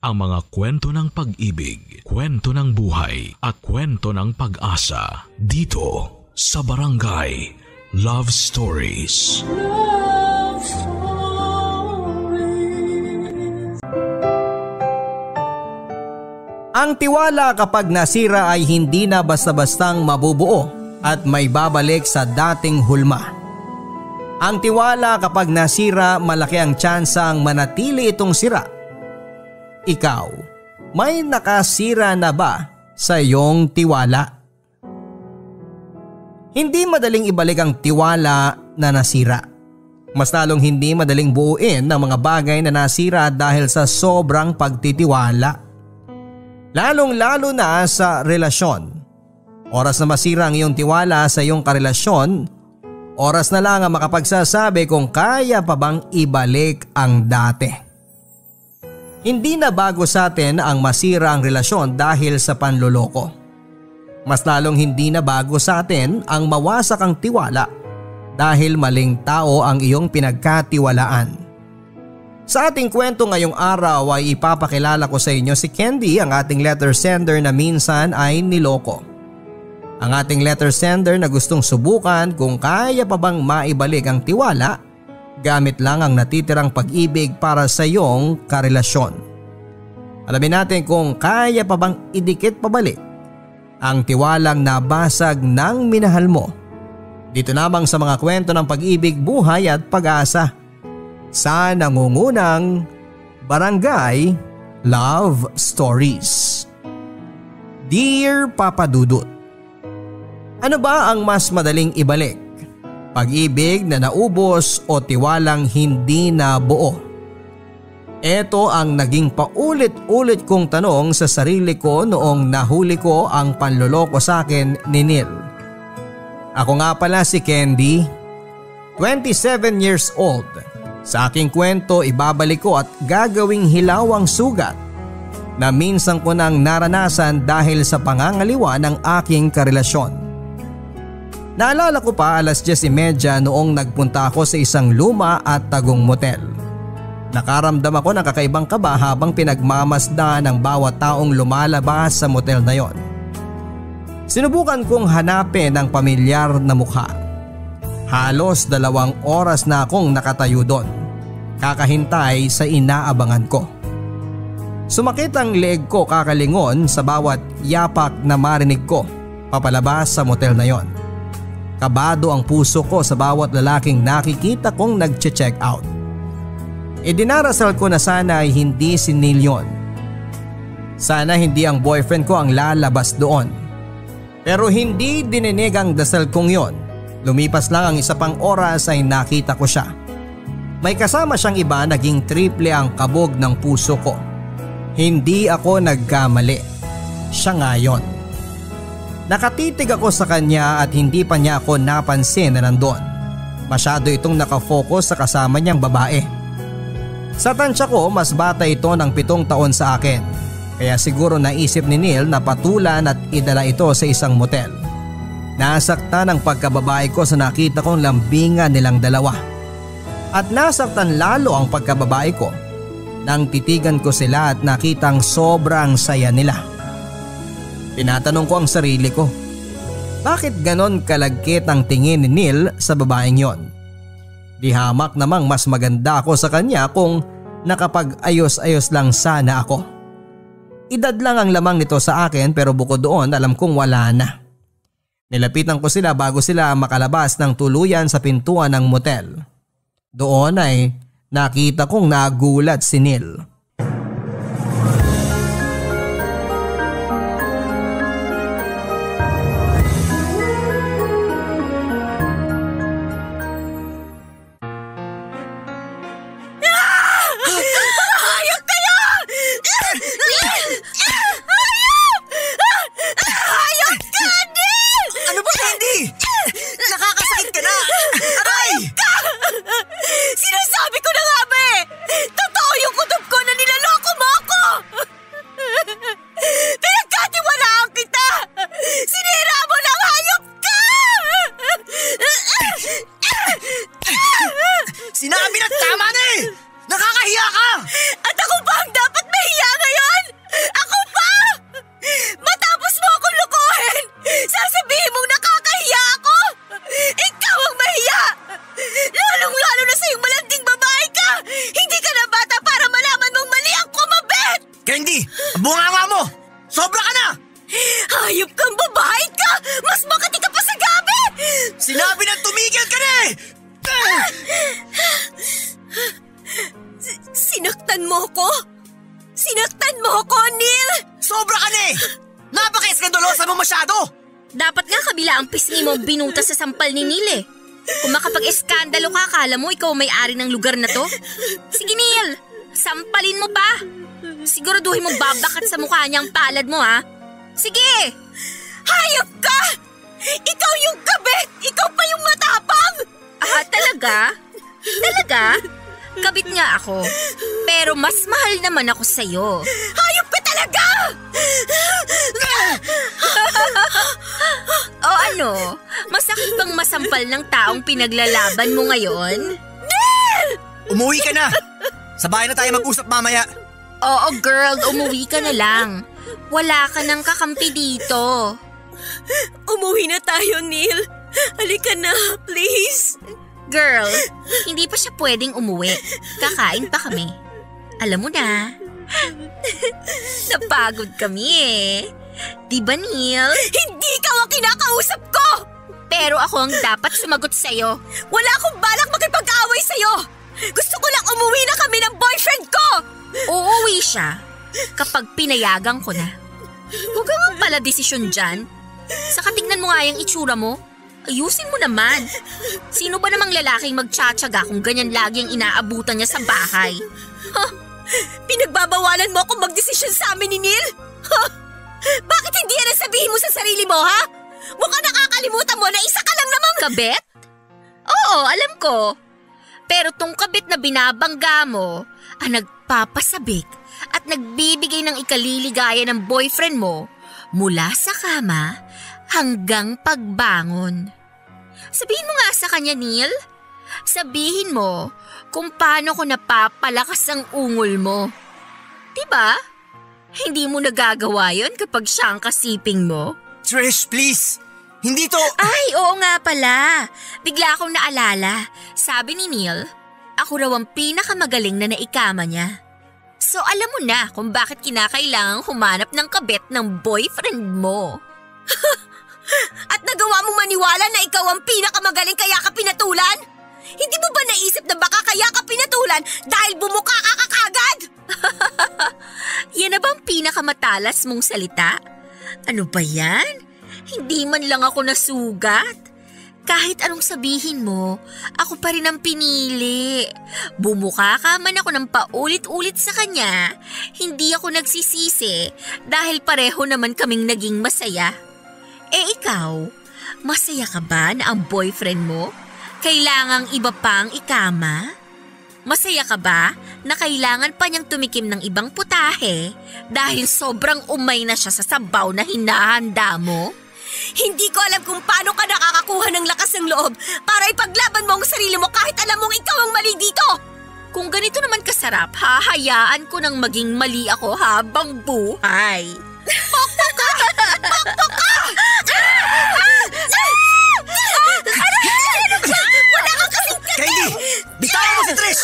ang mga kwento ng pag-ibig, kwento ng buhay at kwento ng pag-asa dito sa Barangay Love Stories. Love Stories. Ang tiwala kapag nasira ay hindi na basta-bastang mabubuo at may babalik sa dating hulma. Ang tiwala kapag nasira, malaki ang tsansang manatili itong sira. Ikaw, may nakasira na ba sa iyong tiwala? Hindi madaling ibalik ang tiwala na nasira. Mas lalong hindi madaling buuin ang mga bagay na nasira dahil sa sobrang pagtitiwala. Lalong-lalo na sa relasyon. Oras na masira ang iyong tiwala sa iyong karelasyon, oras na lang ang makapagsasabi kung kaya pa bang ibalik ang dati. Hindi na bago sa atin ang masira ang relasyon dahil sa panloloko. Mas lalong hindi na bago sa atin ang mawasak ang tiwala dahil maling tao ang iyong pinagkatiwalaan. Sa ating kwento ngayong araw ay ipapakilala ko sa inyo si Candy, ang ating letter sender na minsan ay niloko. Ang ating letter sender na gustong subukan kung kaya pa bang maibalik ang tiwala gamit lang ang natitirang pag-ibig para sa iyong karelasyon. Alamin natin kung kaya pa bang idikit pabalik ang tiwalang nabasag ng minahal mo. Dito namang sa mga kwento ng pag-ibig, buhay at pag-asa sa nangungunang Barangay Love Stories. Dear Papa Dudut, ano ba ang mas madaling ibalik? Pag-ibig na naubos o tiwalang hindi na buo? Ito ang naging paulit-ulit kong tanong sa sarili ko noong nahuli ko ang panloloko sa akin ni Neil. Ako nga pala si Candy, 27 years old. Sa aking kwento, ibabalik ko at gagawing hilawang sugat na minsan ko nang naranasan dahil sa pangangaliwa ng aking karelasyon. Naalala ko pa 10:30 noong nagpunta ako sa isang luma at tagong motel. Nakaramdam ako ng kakaibang kaba habang pinagmamasdan ng bawat taong lumalabas sa motel na yon. Sinubukan kong hanapin ang pamilyar na mukha. Halos 2 oras na akong nakatayo doon, kakahintay sa inaabangan ko. Sumakit ang leeg ko kakalingon sa bawat yapak na marinig ko papalabas sa motel na yon. Kabado ang puso ko sa bawat lalaking nakikita kong nagche-check out. Idinarasal ko na sana ay hindi si Neil yon. Sana hindi ang boyfriend ko ang lalabas doon. Pero hindi dininig ang dasal kong yon. Lumipas lang ang 1 pang oras ay nakita ko siya. May kasama siyang iba, naging triple ang kabog ng puso ko. Hindi ako nagkamali. Siya nga yon. Nakatitig ako sa kanya at hindi pa niya ako napansin na nandun. Masyado itong nakafocus sa kasama niyang babae. Sa tansya ko, mas bata ito ng 7 taon sa akin. Kaya siguro naisip ni Neil na patulan at idala ito sa isang motel. Nasaktan ang pagkababae ko sa nakita kong lambingan nilang dalawa. At nasaktan lalo ang pagkababae ko nang titigan ko sila at nakitang sobrang saya nila. Tinatanong ko ang sarili ko, bakit ganon kalagkit ang tingin ni Neil sa babaeng yon? Di hamak namang mas maganda ako sa kanya kung nakapag-ayos-ayos lang sana ako. Edad lang ang lamang nito sa akin pero bukod doon alam kong wala na. Nilapitan ko sila bago sila makalabas ng tuluyan sa pintuan ng motel. Doon ay nakita kong nagulat si Neil. Hayop kayo! Hayop ka, Neil! Ano ba, Candy? Nakakasakit ka na! Aray! Sinasabi ko na nga ba eh! Totoo yung kutob ko na Candy, ang bunganga mo! Sobra ka na! Hayop kang babae ka! Mas makati ka pa sa gabi! Sinabi na tumigil ka na eh! Sinaktan mo ko? Sinaktan mo ko, Neil! Sobra ka na eh! Napaka-eskandalosa mo masyado! Dapat nga kabila ang pisngi mo binutas sa sampal ni Neil eh. Kung makapag-eskandalo ka, akala mo ikaw may-ari ng lugar na to? Sige Neil, sampalin mo pa. Siguraduhin mo babakat sa mukha niya ang palad mo ha. Sige! Hayop ka! Ikaw yung kabit! Ikaw pa yung matapang! Ah, talaga? Talaga? Kabit nga ako. Pero mas mahal naman ako sa'yo. Hayop ka talaga! O ano? Masakit bang masampal ng taong pinaglalaban mo ngayon? Umuwi ka na! Sa bahay na tayo mag-usap mamaya. Oo girl, umuwi ka na lang. Wala ka nang kakampi dito. Umuwi na tayo, Neil. Halika na, please. Girl, hindi pa siya pwedeng umuwi. Kakain pa kami. Alam mo na. Napagod kami eh. Di ba, Neil? Hindi ikaw ang kinakausap ko! Pero ako ang dapat sumagot sa'yo. Wala akong balak makipag-away sa'yo! Gusto ko lang umuwi na kami ng boyfriend ko! Uuwi siya kapag pinayagan ko na. Huwag kang pala desisyon dyan. Saka tignan mo nga yung itsura mo. Ayusin mo naman. Sino ba namang lalaking magtsatsaga kung ganyan lagi ang inaabutan niya sa bahay? Huh? Pinagbabawalan mo akong magdesisyon sa amin ni Neil? Huh? Bakit hindi yan ang sabihin mo sa sarili mo, ha? Mukhang nakakalimutan mo na isa ka lang namang… Kabit? Oo, alam ko. Pero tong kabit na binabangga mo, ang nagpapasabik at nagbibigay ng ikaliligaya ng boyfriend mo mula sa kama hanggang pagbangon. Sabihin mo nga sa kanya, Neil. Sabihin mo kung paano ko napapalakas ang ungol mo. Diba? Hindi mo nagagawa yun kapag siya ang kasiping mo? Trish, please! Hindi to… Ay, oo nga pala. Bigla akong naalala. Sabi ni Neil, ako raw ang pinakamagaling na naikama niya. So alam mo na kung bakit kinakailangang humanap ng kabit ng boyfriend mo. At nagawa mong maniwala na ikaw ang pinakamagaling kaya ka pinatulan? Hindi mo ba naisip na baka kaya ka pinatulan dahil bumuka ka kagad? Yan na bang pinakamatalas mong salita? Ano ba yan? Hindi man lang ako nasugat. Kahit anong sabihin mo, ako pa rin ang pinili. Bumuka ka man ako ng paulit-ulit sa kanya, hindi ako nagsisisi dahil pareho naman kaming naging masaya. Eh ikaw, masaya ka ba na ang boyfriend mo kailangang iba pang ikama? Masaya ka ba na kailangan pa niyang tumikim ng ibang putahe dahil sobrang umay na siya sa sabaw na hinahanda mo? Hindi ko alam kung paano ka nakakakuha ng lakas ng loob para ipaglaban mo ang sarili mo kahit alam mong ikaw ang mali dito. Kung ganito naman kasarap, hahayaan ko nang maging mali ako habang buhay. Pokpok ka! Pokpok ka! Wala kang kasing… Candy! Bitawan mo si Trish!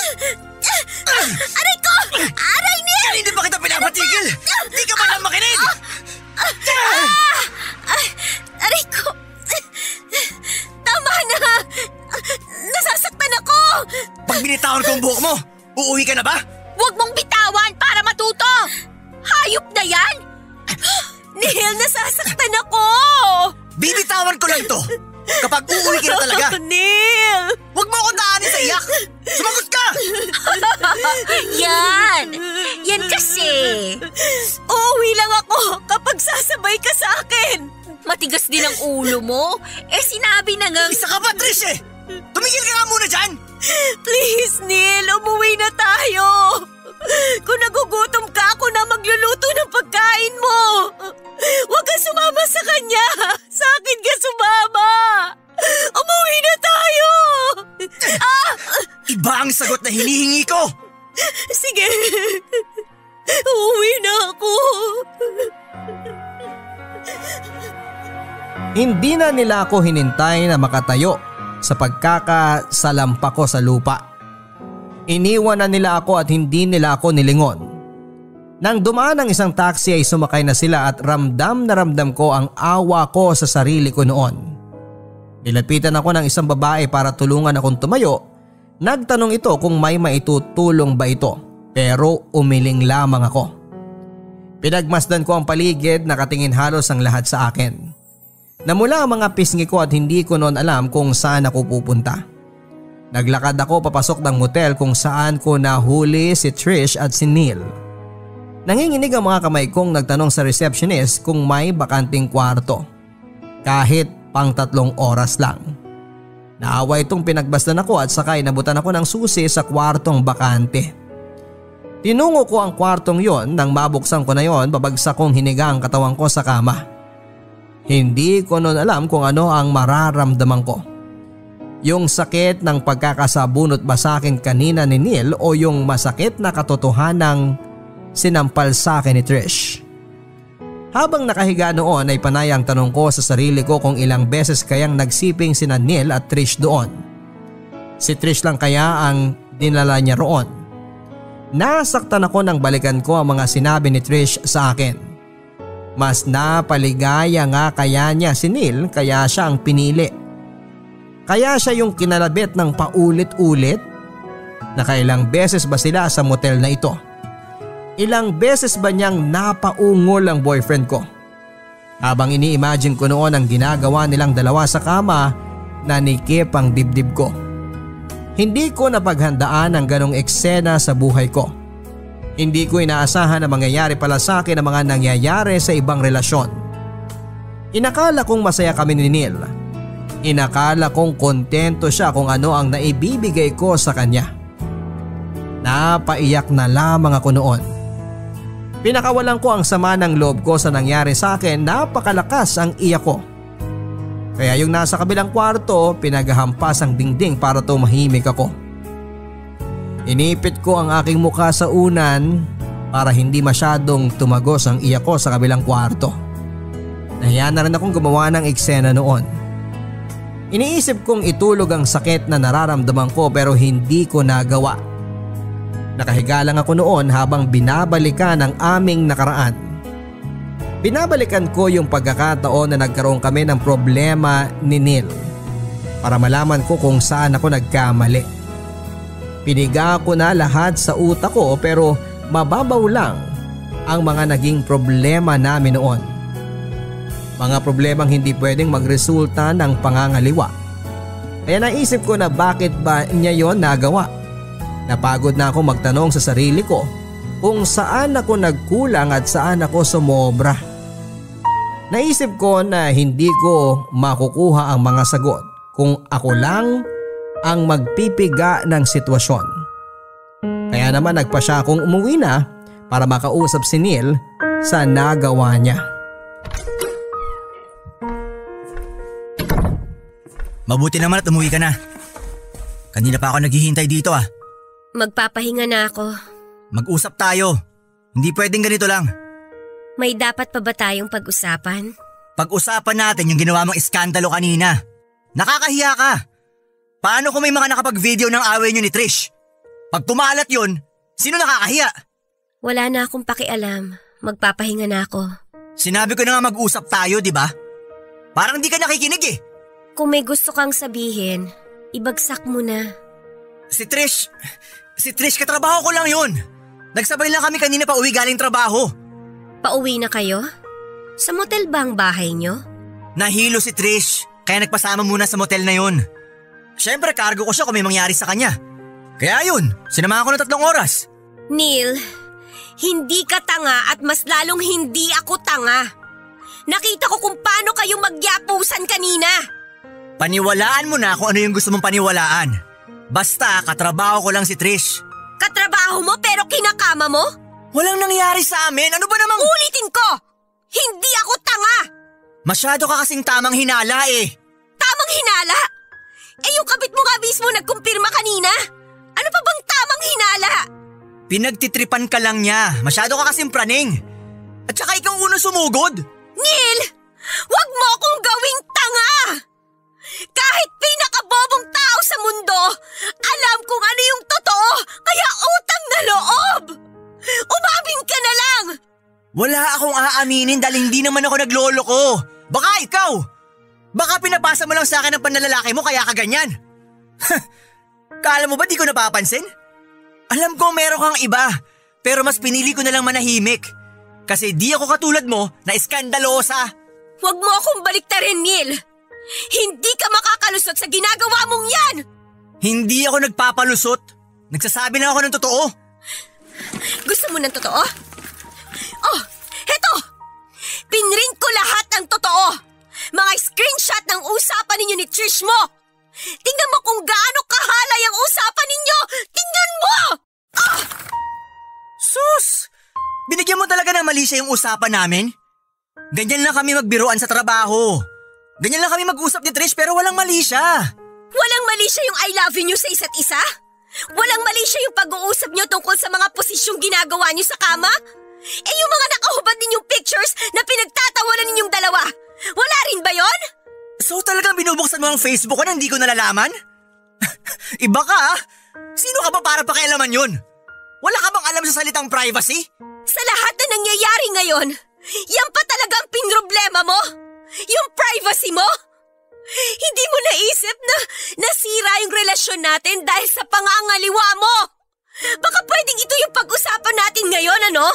Aray ko! Aray niya! Hindi pa kita pinapatigil! Hindi ka ba lang makinig? Aray ko! Tama na! Nasasaktan ako! Pag binitawan ko ang buhok mo, uuwi ka na ba? Huwag mong bitawan para matuto! Hayop na yan! Neil, nasasaktan ako! Bibitawan ko lang to kapag uuwi ka na talaga. Neil! Huwag mo akong daanin sa iyak! Sumagot ka! Yan! Yan kasi! Uuwi lang ako kapag sasabay ka sa akin! Matigas din ang ulo mo. Eh sinabi na nga… Isa ka ba, Trish eh? Tumigil ka nga muna dyan! Please, Neil, umuwi na tayo! Kung nagugutom ka, ako na magluluto ng pagkain mo! Huwag ka sumama sa kanya! Sa akin ka sumama! Umuwi na tayo! Iba ang sagot na hinihingi ko! Sige, uuwi na ako! Hindi na nila ako hinintay na makatayo sa pagkakasalampa ko sa lupa. Iniwan na nila ako at hindi nila ako nilingon. Nang dumaan ang isang taxi ay sumakay na sila at ramdam na ramdam ko ang awa ko sa sarili ko noon. Nilapitan ako ng isang babae para tulungan akong tumayo. Nagtanong ito kung may maitutulong ba ito, pero umiling lamang ako. Pinagmasdan ko ang paligid, nakatingin halos ang lahat sa akin. Namula ang mga pisngi ko at hindi ko noon alam kung saan ako pupunta. Naglakad ako papasok ng motel kung saan ko nahuli si Trish at si Neil. Nanginginig ang mga kamay kong nagtanong sa receptionist kung may bakanting kwarto. Kahit pang 3 oras lang. Naawa itong pinagbasdan ako at sakay nabutan ako ng susi sa kwartong bakante. Tinungo ko ang kwartong yon, nang mabuksan ko na yon babagsak kong hiniga ang katawan ko sa kama. Hindi ko noon alam kung ano ang mararamdaman ko. Yung sakit ng pagkakasabunot ba sa akin kanina ni Neil o yung masakit na katotohanang sinampal sa akin ni Trish. Habang nakahiga noon ay panay ang tanong ko sa sarili ko kung ilang beses kayang nagsiping sina Neil at Trish doon. Si Trish lang kaya ang dinala niya roon. Nasaktan ako nang balikan ko ang mga sinabi ni Trish sa akin. Mas napaligaya nga kaya niya si Neil kaya siya ang pinili. Kaya siya yung kinalabit ng paulit-ulit. Nakailang beses ba sila sa motel na ito? Ilang beses ba niyang napaungol ang boyfriend ko? Habang ini-imagine ko noon ang ginagawa nilang dalawa sa kama, nanikip ang dibdib ko. Hindi ko napaghandaan ang ganong eksena sa buhay ko. Hindi ko inaasahan na mangyayari pala sa akin ang mga nangyayari sa ibang relasyon. Inakala kong masaya kami ni Neil. Inakala kong kontento siya kung ano ang naibibigay ko sa kanya. Napaiyak na lamang ako noon. Pinakawalan ko ang sama ng loob ko sa nangyari sa akin, napakalakas ang iyak ko. Kaya yung nasa kabilang kwarto, pinaghahampas ang dingding para tumahimik ako. Inipit ko ang aking mukha sa unan para hindi masyadong tumagos ang iyak ko sa kabilang kwarto. Nahiya na rin akong gumawa ng eksena noon. Iniisip kong itulog ang sakit na nararamdaman ko pero hindi ko nagawa. Nakahiga lang ako noon habang binabalikan ang aming nakaraan. Binabalikan ko yung pagkakataon na nagkaroon kami ng problema ni Neil para malaman ko kung saan ako nagkamali. Piniga ko na lahat sa utak ko pero mababaw lang ang mga naging problema namin noon. Mga problemang hindi pwedeng magresulta ng pangangaliwa. Kaya naisip ko na bakit ba niya yon nagawa. Napagod na ako magtanong sa sarili ko kung saan ako nagkulang at saan ako sumobra. Naisip ko na hindi ko makukuha ang mga sagot kung ako lang ang magpipiga ng sitwasyon. Kaya naman nagpasya akong umuwi na para makausap si Neil sa nagawa niya. Mabuti naman at umuwi ka na. Kanina pa ako naghihintay dito ah. Magpapahinga na ako. Mag-usap tayo. Hindi pwedeng ganito lang. May dapat pa ba tayong pag-usapan? Pag-usapan natin yung ginawa mong iskandalo kanina. Nakakahiya ka. Paano kung may mga nakapag-video ng away niyo ni Trish? Pag tumalat yun, sino nakakahiya? Wala na akong pakialam. Magpapahinga na ako. Sinabi ko na nga mag-usap tayo, di ba? Parang di ka nakikinig eh. Kung may gusto kang sabihin, ibagsak mo na. Si Trish, katrabaho ko lang yun. Nagsabay lang kami kanina pa uwi galing trabaho. Pauwi na kayo? Sa motel ba ang bahay nyo? Nahilo si Trish, kaya nagpasama muna sa motel na yun. Siyempre, cargo ko siya kung may mangyari sa kanya. Kaya yun, sinamahan ko ng 3 oras. Neil, hindi ka tanga at mas lalong hindi ako tanga. Nakita ko kung paano kayo magyapusan kanina. Paniwalaan mo na kung ano yung gusto mong paniwalaan. Basta, katrabaho ko lang si Trish. Katrabaho mo pero kinakama mo? Walang nangyari sa amin, ano ba namang… Ulitin ko! Hindi ako tanga! Masyado ka kasing tamang hinala eh. Tamang hinala? Eh yung kabit mo nga mismo nagkumpirma kanina. Ano pa bang tamang hinala? Pinagtitripan ka lang niya, masyado ka kasing praning. At saka ikaw unang sumugod. Neil! Wag mo akong gawing tanga! Kahit pinakabobong tao sa mundo, alam kung ano yung totoo, kaya utang na loob! Umamin ka na lang! Wala akong aaminin dahil hindi naman ako nagloloko. Baka ikaw! Baka pinapasa mo lang sa akin ang panlalalaki mo kaya ka ganyan. Kala mo ba di ko napapansin? Alam ko meron kang iba, pero mas pinili ko na lang manahimik. Kasi di ako katulad mo na iskandalosa. Huwag mo akong baliktarin, Neil. Hindi ka makakalusot sa ginagawa mong yan! Hindi ako nagpapalusot. Nagsasabi na ako ng totoo. Gusto mo ng totoo? Oh, heto! Pinrint ko lahat ng totoo! Mga screenshot ng usapan ninyo ni Trish mo! Tingnan mo kung gaano kahalay ang usapan ninyo! Tingnan mo! Ah! Sus! Binigyan mo talaga ng mali siya yung usapan namin? Ganyan lang kami magbiruan sa trabaho. Ganyan lang kami mag-usap ni Trish pero walang mali siya. Walang mali siya yung I love you nyo sa isa't isa? Walang mali siya yung pag-uusap nyo tungkol sa mga posisyong ginagawa nyo sa kama? Eh yung mga nakahubad ninyong pictures na pinagtatawanan ninyong dalawa, wala rin ba yon? So talagang binubuksan mo ang Facebook ko na hindi ko nalalaman? Iba ka ah. Sino ka ba para pakialaman yun? Wala ka bang alam sa salitang privacy? Sa lahat na nangyayari ngayon, yan pa talaga ang pinroblema mo? Yung privacy mo? Hindi mo naisip na nasira yung relasyon natin dahil sa pangangaliwa mo? Baka pwedeng ito yung pag-usapan natin ngayon, ano?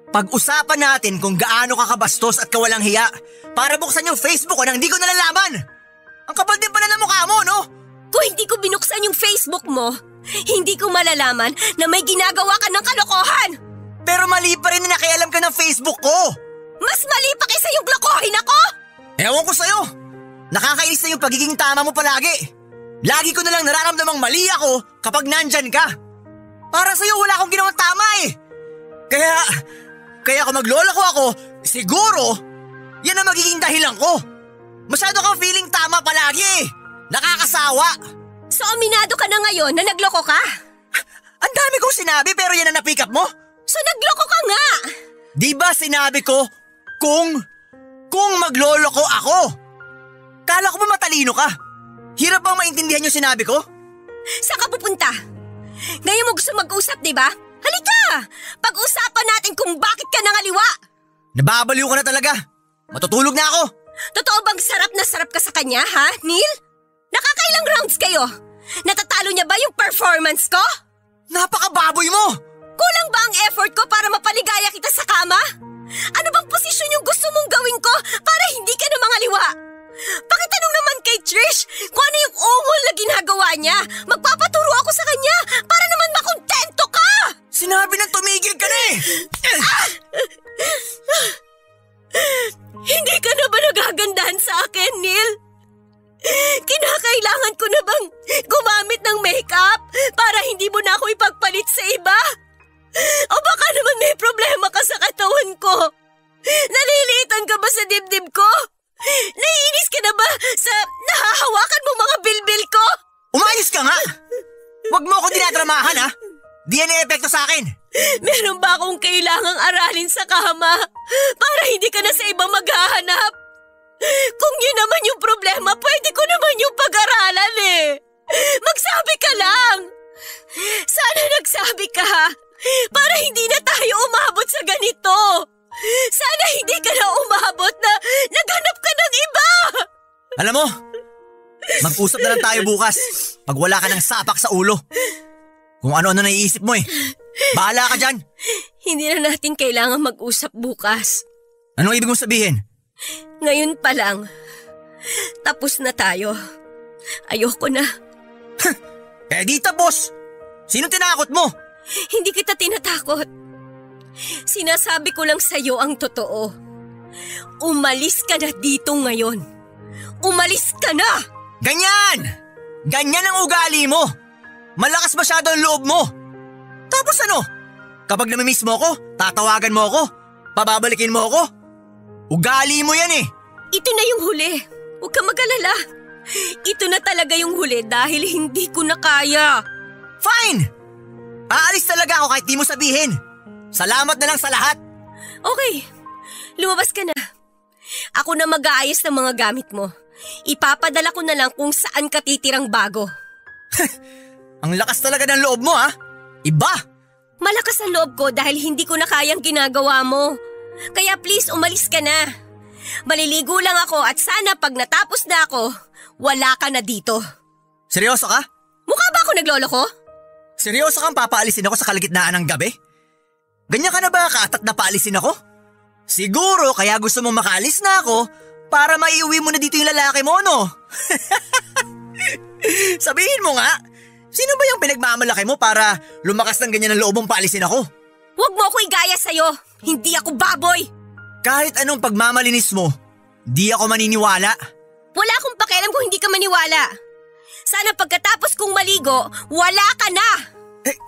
Pag-usapan natin kung gaano ka kabastos at kawalang hiya para buksan yung Facebook ko nang hindi ko nalalaman. Ang kapal din pala ng mukha mo, no? Kung hindi ko binuksan yung Facebook mo, hindi ko malalaman na may ginagawa ka ng kalokohan. Pero mali pa rin na nakialam ka ng Facebook ko. Mas mali pa kaysa yung lokohin ako? Ewan ko sa'yo. Nakakainis na yung pagiging tama mo palagi. Lagi ko na lang nararamdamang mali ako kapag nandyan ka. Para sa'yo wala akong ginawang tama eh. Kaya kung magloloko ako, siguro, yan ang magiging dahilan ko. Masyado kang feeling tama palagi eh. Nakakasawa. So aminado ka na ngayon na nagloko ka? Ang dami kong sinabi pero yan ang na-pick up mo. So nagloko ka nga. Di ba sinabi ko kung magloloko ako? Kala ko ba matalino ka? Hirap bang maintindihan yung sinabi ko? Saan ka pupunta? Ngayon mo gusto mag-usap, di ba? Halika! Pag-usapan natin kung bakit ka nangaliwa. Nababaliw ka na talaga. Matutulog na ako. Totoo bang sarap na sarap ka sa kanya, ha, Neil? Nakakailang rounds kayo? Natatalo niya ba yung performance ko? Napakababoy mo! Kulang ba ang effort ko para mapaligaya kita sa kama? Ano bang posisyon yung gusto mong gawin ko para hindi ka na mangaliwa? Pakitanong naman kay Trish kung ano yung ungol na ginagawa niya. Magpapaturo ako sa kanya para naman makontento ka! Sinabi nang tumigil ka na eh! Hindi ka na ba nagagandahan sa akin, Neil? Kinakailangan ko na bang gumamit ng makeup para hindi mo na ako ipagpalit sa iba? O baka naman may problema ka sa katawan ko? Naliliitan ka ba sa dibdib ko? Naiinis ka na ba sa nahahawakan mo mga bilbil ko? Umayos ka nga! Huwag mo ako dinadramahan ha! Di yan epekto sa akin! Meron ba akong kailangang aralin sa kama para hindi ka na sa iba maghahanap? Kung yun naman yung problema, pwede ko naman yung pag-aralan eh. Magsabi ka lang. Sana nagsabi ka para hindi na tayo umabot sa ganito. Sana hindi ka na umabot na naghanap ka ng iba. Alam mo, mag-usap na lang tayo bukas pag wala ka ng sapak sa ulo. Kung ano-ano naiisip mo eh. Bahala ka dyan. Hindi na natin kailangan mag-usap bukas. Anong ibig mong sabihin? Ngayon pa lang. Tapos na tayo. Ayoko na. Eh di tapos. Sino tinakot mo? Hindi kita tinatakot. Sinasabi ko lang sa'yo ang totoo. Umalis ka na dito ngayon. Umalis ka na! Ganyan! Ganyan ang ugali mo. Malakas masyado ang loob mo. Tapos ano? Kapag namimiss mo ko, tatawagan mo ako. Pababalikin mo ako. Ugali mo yan eh. Ito na yung huli. Huwag ka mag-alala. Ito na talaga yung huli dahil hindi ko na kaya. Fine! Aalis talaga ako kahit di mo sabihin. Salamat na lang sa lahat. Okay, lumabas ka na. Ako na mag-aayos ng mga gamit mo. Ipapadala ko na lang kung saan ka titirang bago. Ang lakas talaga ng loob mo ha. Iba! Malakas ang loob ko dahil hindi ko na kayang ginagawa mo. Kaya please umalis ka na. Maliligo lang ako at sana pag natapos na ako, wala ka na dito. Seryoso ka? Mukha ba ako nagloloko? Seryoso kang papaalisin ako sa kalagitnaan ng gabi? Ganyan ka na ba kaatat na paalisin ako? Siguro kaya gusto mo makaalis na ako para maiuwi mo na dito yung lalaki mo, no? Sabihin mo nga, sino ba yung pinagmamalaki mo para lumakas ng ganyan ng loob mong paalisin ako? Huwag mo ako igaya sa'yo. Hindi ako baboy. Kahit anong pagmamalinis mo, di ako maniniwala. Wala akong pakialam kung hindi ka maniwala. Sana pagkatapos kong maligo, wala ka na.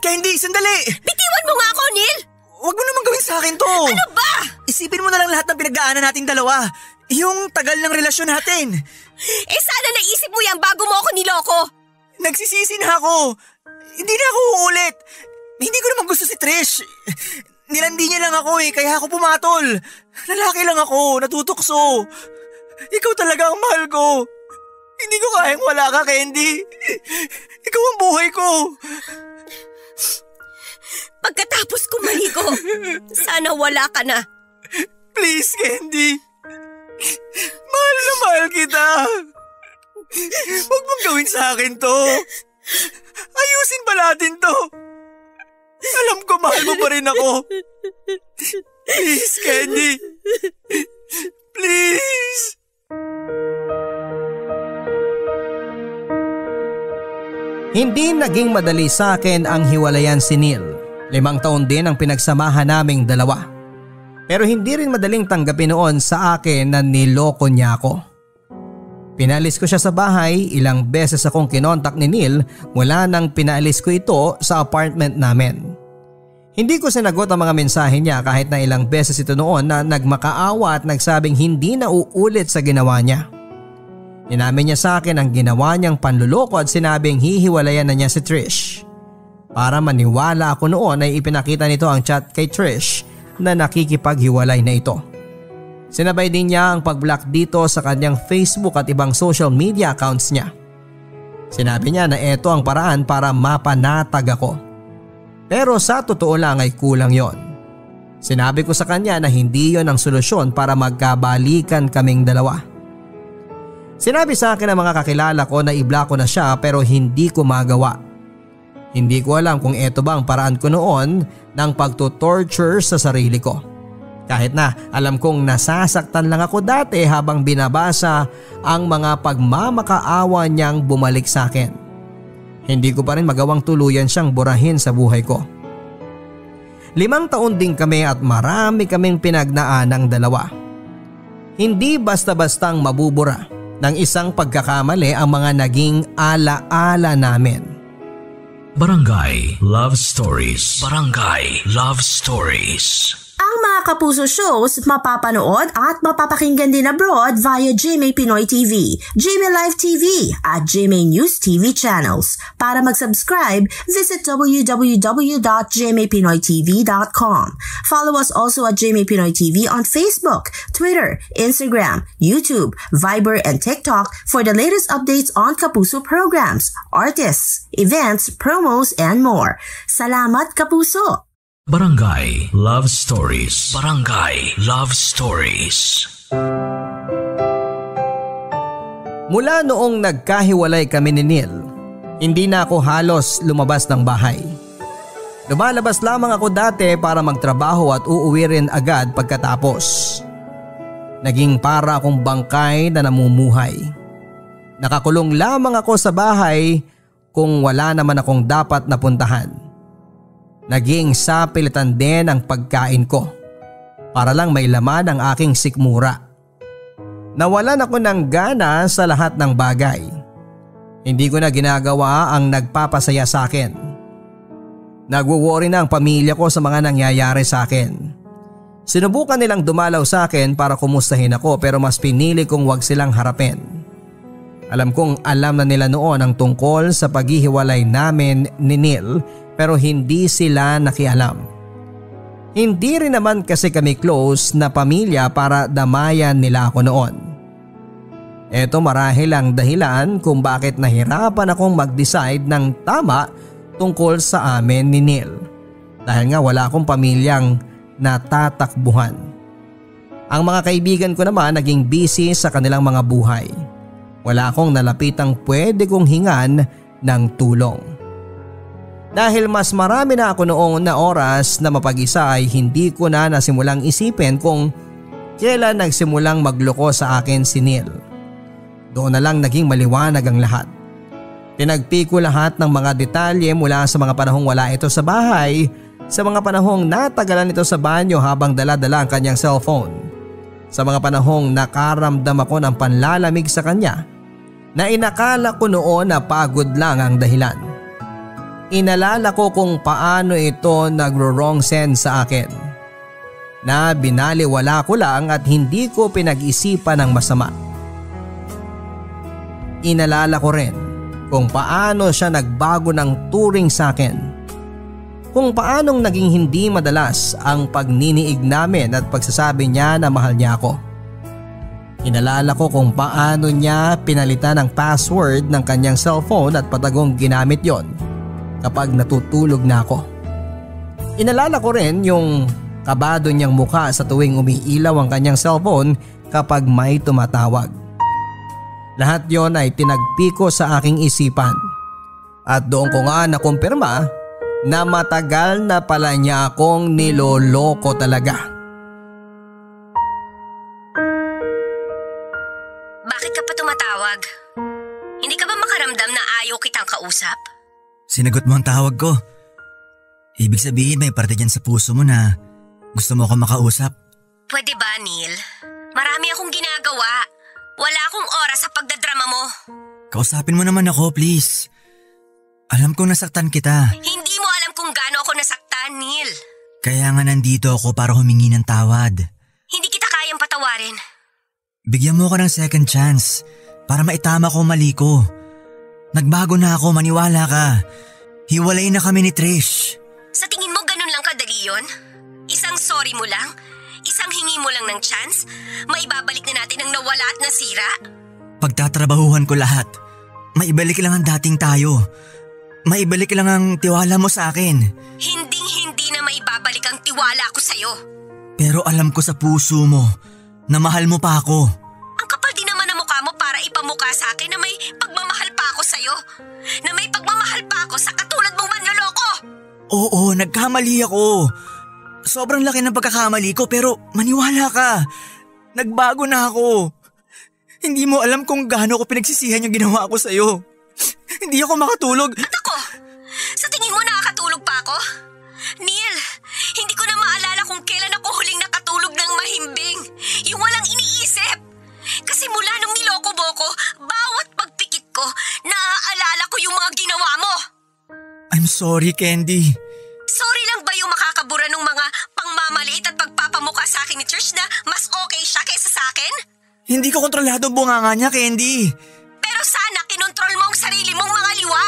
Candy, sandali. Bitiwan mo nga ako, Neil. Huwag mo naman gawin sa akin to. Ano ba? Isipin mo na lang lahat ng pinagdaanan nating dalawa. Yung tagal ng relasyon natin. Sana naisip mo yan bago mo ako niloko. Nagsisisi na ako. Hindi na ako uulit. Hindi ko naman gusto si Trish. Nilandi niya lang ako kaya ako pumatol. Lalaki lang ako, natutokso. Ikaw talaga ang mahal ko. Hindi ko kayang wala ka, Candy. Ikaw ang buhay ko. Pagkatapos ko maligo, sana wala ka na. Please, Candy. Mahal na mahal kita. Huwag mong gawin sa akin to. Ayusin pa natin to. Alam ko mahal mo pa rin ako. Please, Candy. Please. Hindi naging madali sa akin ang hiwalayan si Neil. 5 taon din ang pinagsamahan naming dalawa. Pero hindi rin madaling tanggapin noon sa akin na niloko niya ako. Pinalis ko siya sa bahay, ilang beses akong kinontak ni Neil mula nang pinaalis ko ito sa apartment namin. Hindi ko sinagot ang mga mensahe niya kahit na ilang beses ito noon na nagmakaawa at nagsabing hindi na uulit sa ginawa niya. Inamin niya sa akin ang ginawa niyang panluloko at sinabing hihiwalayan na niya si Trish. Para maniwala ako noon ay ipinakita nito ang chat kay Trish na nakikipaghiwalay na ito. Sinabay din niya ang pag-block dito sa kanyang Facebook at ibang social media accounts niya. Sinabi niya na ito ang paraan para mapanatag ako. Pero sa totoo lang ay kulang yon. Sinabi ko sa kanya na hindi yon ang solusyon para magkabalikan kaming dalawa. Sinabi sa akin ng mga kakilala ko na i-block ko na siya pero hindi ko magawa. Hindi ko alam kung ito ba ang paraan ko noon ng pagtutorture sa sarili ko. Kahit na alam kong nasasaktan lang ako dati habang binabasa ang mga pagmamakaawa niyang bumalik sa akin. Hindi ko pa rin magawang tuluyan siyang burahin sa buhay ko. 5 taon din kami at marami kaming pinagnaan ng dalawa. Hindi basta-bastang mabubura ng isang pagkakamali ang mga naging ala-ala namin. Barangay Love Stories. Barangay Love Stories. Ang mga Kapuso shows mapapanood at mapapakinggan din abroad via GMA Pinoy TV, GMA Live TV at GMA News TV channels. Para mag-subscribe, visit www.gmapinoytv.com. Follow us also at GMA Pinoy TV on Facebook, Twitter, Instagram, YouTube, Viber, and TikTok for the latest updates on Kapuso programs, artists, events, promos, and more. Salamat, Kapuso! Barangay Love Stories. Barangay Love Stories. Mula noong nagkahiwalay kami ni Neil, hindi na ako halos lumabas ng bahay. Lumalabas lamang ako dati para magtrabaho at uuwi rin agad pagkatapos. Naging para akong bangkay na namumuhay. Nakakulong lamang ako sa bahay kung wala naman akong dapat napuntahan. Naging sapilitan din ang pagkain ko para lang may laman ang aking sikmura. Nawalan ako ng gana sa lahat ng bagay. Hindi ko na ginagawa ang nagpapasaya sa akin. Nagwo-worry na ang pamilya ko sa mga nangyayari sa akin. Sinubukan nilang dumalaw sa akin para kumustahin ako pero mas pinili kong wag silang harapin. Alam kong alam na nila noon ang tungkol sa paghihiwalay namin ni Neil pero hindi sila nakialam. Hindi rin naman kasi kami close na pamilya para damayan nila ako noon. Ito marahil ang dahilan kung bakit nahirapan akong mag-decide ng tama tungkol sa amin ni Neil. Dahil nga wala akong pamilyang natatakbuhan. Ang mga kaibigan ko naman naging busy sa kanilang mga buhay. Wala akong nalapitang pwede kong hingan ng tulong. Dahil mas marami na ako noong na oras na mapag-isa ay hindi ko na nasimulang isipin kung kailan nagsimulang magloko sa akin si Neil. Doon na lang naging maliwanag ang lahat. Tinagpi ko lahat ng mga detalye mula sa mga panahong wala ito sa bahay, sa mga panahong natagalan ito sa banyo habang dala-dala ang kanyang cellphone, sa mga panahong nakaramdam ako ng panlalamig sa kanya na inakala ko noon na pagod lang ang dahilan. Inalala ko kung paano ito nagro-wrong sense sa akin, na binaliwala ko lang at hindi ko pinag-isipan ng masama. Inalala ko rin kung paano siya nagbago ng turing sa akin, kung paanong naging hindi madalas ang pagniniig namin at pagsasabi niya na mahal niya ako. Inalala ko kung paano niya pinalitan ang password ng kanyang cellphone at patagong ginamit yon kapag natutulog na ako. Inalala ko rin yung kabado niyang mukha sa tuwing umiilaw ang kanyang cellphone kapag may tumatawag. Lahat yon ay tinagpi ko sa aking isipan at doon ko nga nakumpirma na matagal na pala niya akong niloloko talaga. Bakit ka pa tumatawag? Hindi ka ba makaramdam na ayaw kitang kausap? Sinagot mo ang tawag ko. Ibig sabihin may parte dyan sa puso mo na gusto mo ako makausap. Pwede ba, Neil? Marami akong ginagawa. Wala akong oras sa pagdadrama mo. Kausapin mo naman ako, please. Alam kong nasaktan kita. Hindi mo alam kung gaano ako nasaktan, Neil. Kaya nga nandito ako para humingi ng tawad. Hindi kita kayang patawarin. Bigyan mo ako ng second chance para maitama ko mali ko. Nagbago na ako, maniwala ka. Hiwalay na kami ni Trish. Sa tingin mo ganun lang kadali yun? Isang sorry mo lang? Isang hingi mo lang ng chance? Maibabalik na natin ang nawala at nasira? Pagtatrabahuhan ko lahat. Maibalik lang ang dating tayo. Maibalik lang ang tiwala mo sa akin. Hindi na maibabalik ang tiwala ko sa'yo. Pero alam ko sa puso mo na mahal mo pa ako. Ang kapal din naman ang mukha mo para ipamukha sa akin na may pagmamahal pa ako sa'yo. Na may pagmamahal pa ako sa katulad mong manloloko. Oo, nagkamali ako. Sobrang laki ng pagkakamali ko pero maniwala ka. Nagbago na ako. Hindi mo alam kung gaano ko pinagsisihan yung ginawa ko sa'yo. Hindi ako makatulog. At ako? Sa tingin mo nakakatulog pa ako? Neil, hindi ko na maalala kung kailan ako huling nakatulog ng mahimbing. Yung walang iniisip. Kasi mula nung niloko mo ko, bawat pagpikit ko, naaalala ko yung mga ginawa mo. I'm sorry, Candy. Sorry lang ba yung makakabura ng mga pangmamaliit at pagpapamukha sa akin ni Trish na mas okay siya kaysa sa akin? Hindi ko kontrolado ang bunganga niya, Candy. Pero sana kinontrol mo ang sarili mong mga liwa.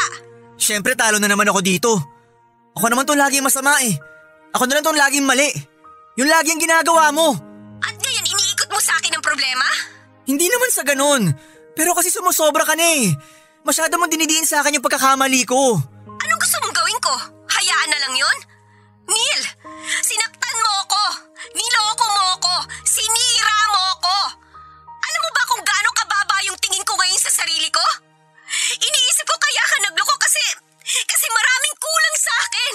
Siyempre talo na naman ako dito. Ako naman tong laging masama eh. Ako na lang tong laging mali. Yung laging ginagawa mo. At ngayon iniikot mo sa akin ang problema? Hindi naman sa ganun. Pero kasi sumusobra ka na eh. Masyado mong dinidiin sa akin yung pagkakamali ko. Anong gusto mong gawin ko? Hayaan na lang yun? Neil, sinaktan mo ako. Niloko mo ako. Sinira mo ako. Alam mo ba kung gaano kababa yung tingin ko ngayon sa sarili ko? Iniisip ko kaya ka nagloko kasi maraming kulang sa akin.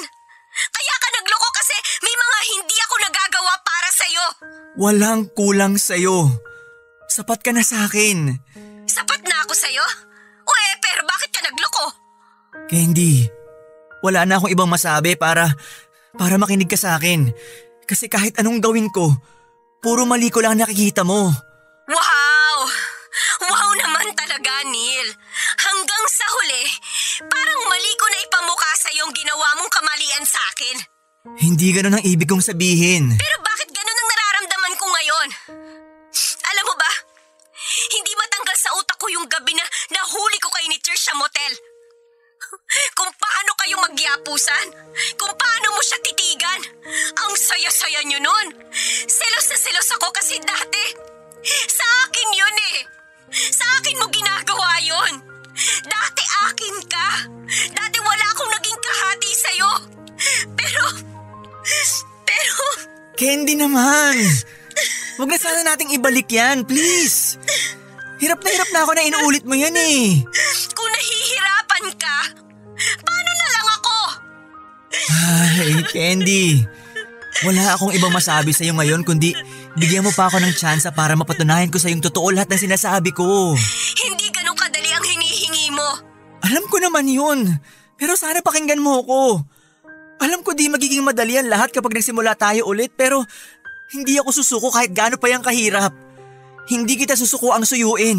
Kaya ka nagloko kasi may mga hindi ako nagagawa para sa'yo. Walang kulang sa'yo. Sapat ka na sa akin. Sapat na ako sa'yo? Pero bakit ka nagloko? Candy, wala na akong ibang masabi para makinig ka sa akin. Kasi kahit anong gawin ko, puro mali ko lang nakikita mo. Wow! Wow naman talaga, Neil. Hanggang sa huli, parang mali ko na ipamukha sa yung ginawa mong kamalian sa akin. Hindi ganun ang ibig kong sabihin. Pero bakit ganun ang nararamdaman ko ngayon? Alam mo ba, hindi matanggal sa utak ko yung gabi na nahuli ko kayo ni Trish sa motel. Kung paano kayo magyapusan, kung paano mo siya titigan. Ang saya-saya nyo nun. Selos na selos ako kasi dati, sa akin yun eh. Sa akin mo ginagawa yun. Dati akin ka. Dati wala akong naging kahati sa'yo. Pero... Candy naman. Huwag na sana nating ibalik yan, please. Hirap na ako na inuulit mo yan eh. Kung nahihirapan ka, paano na lang ako? Ay, Candy. Wala akong ibang masabi sa'yo ngayon kundi bigyan mo pa ako ng tsansa para mapatunayan ko sa'yong totoo lahat ng sinasabi ko. Hindi ganun kadali ang hinihingi mo. Alam ko naman yun. Pero sana pakinggan mo ako. Alam ko di magiging madali ang lahat kapag nagsimula tayo ulit pero hindi ako susuko kahit gaano pa yung kahirap. Hindi kita susuko ang suyuin.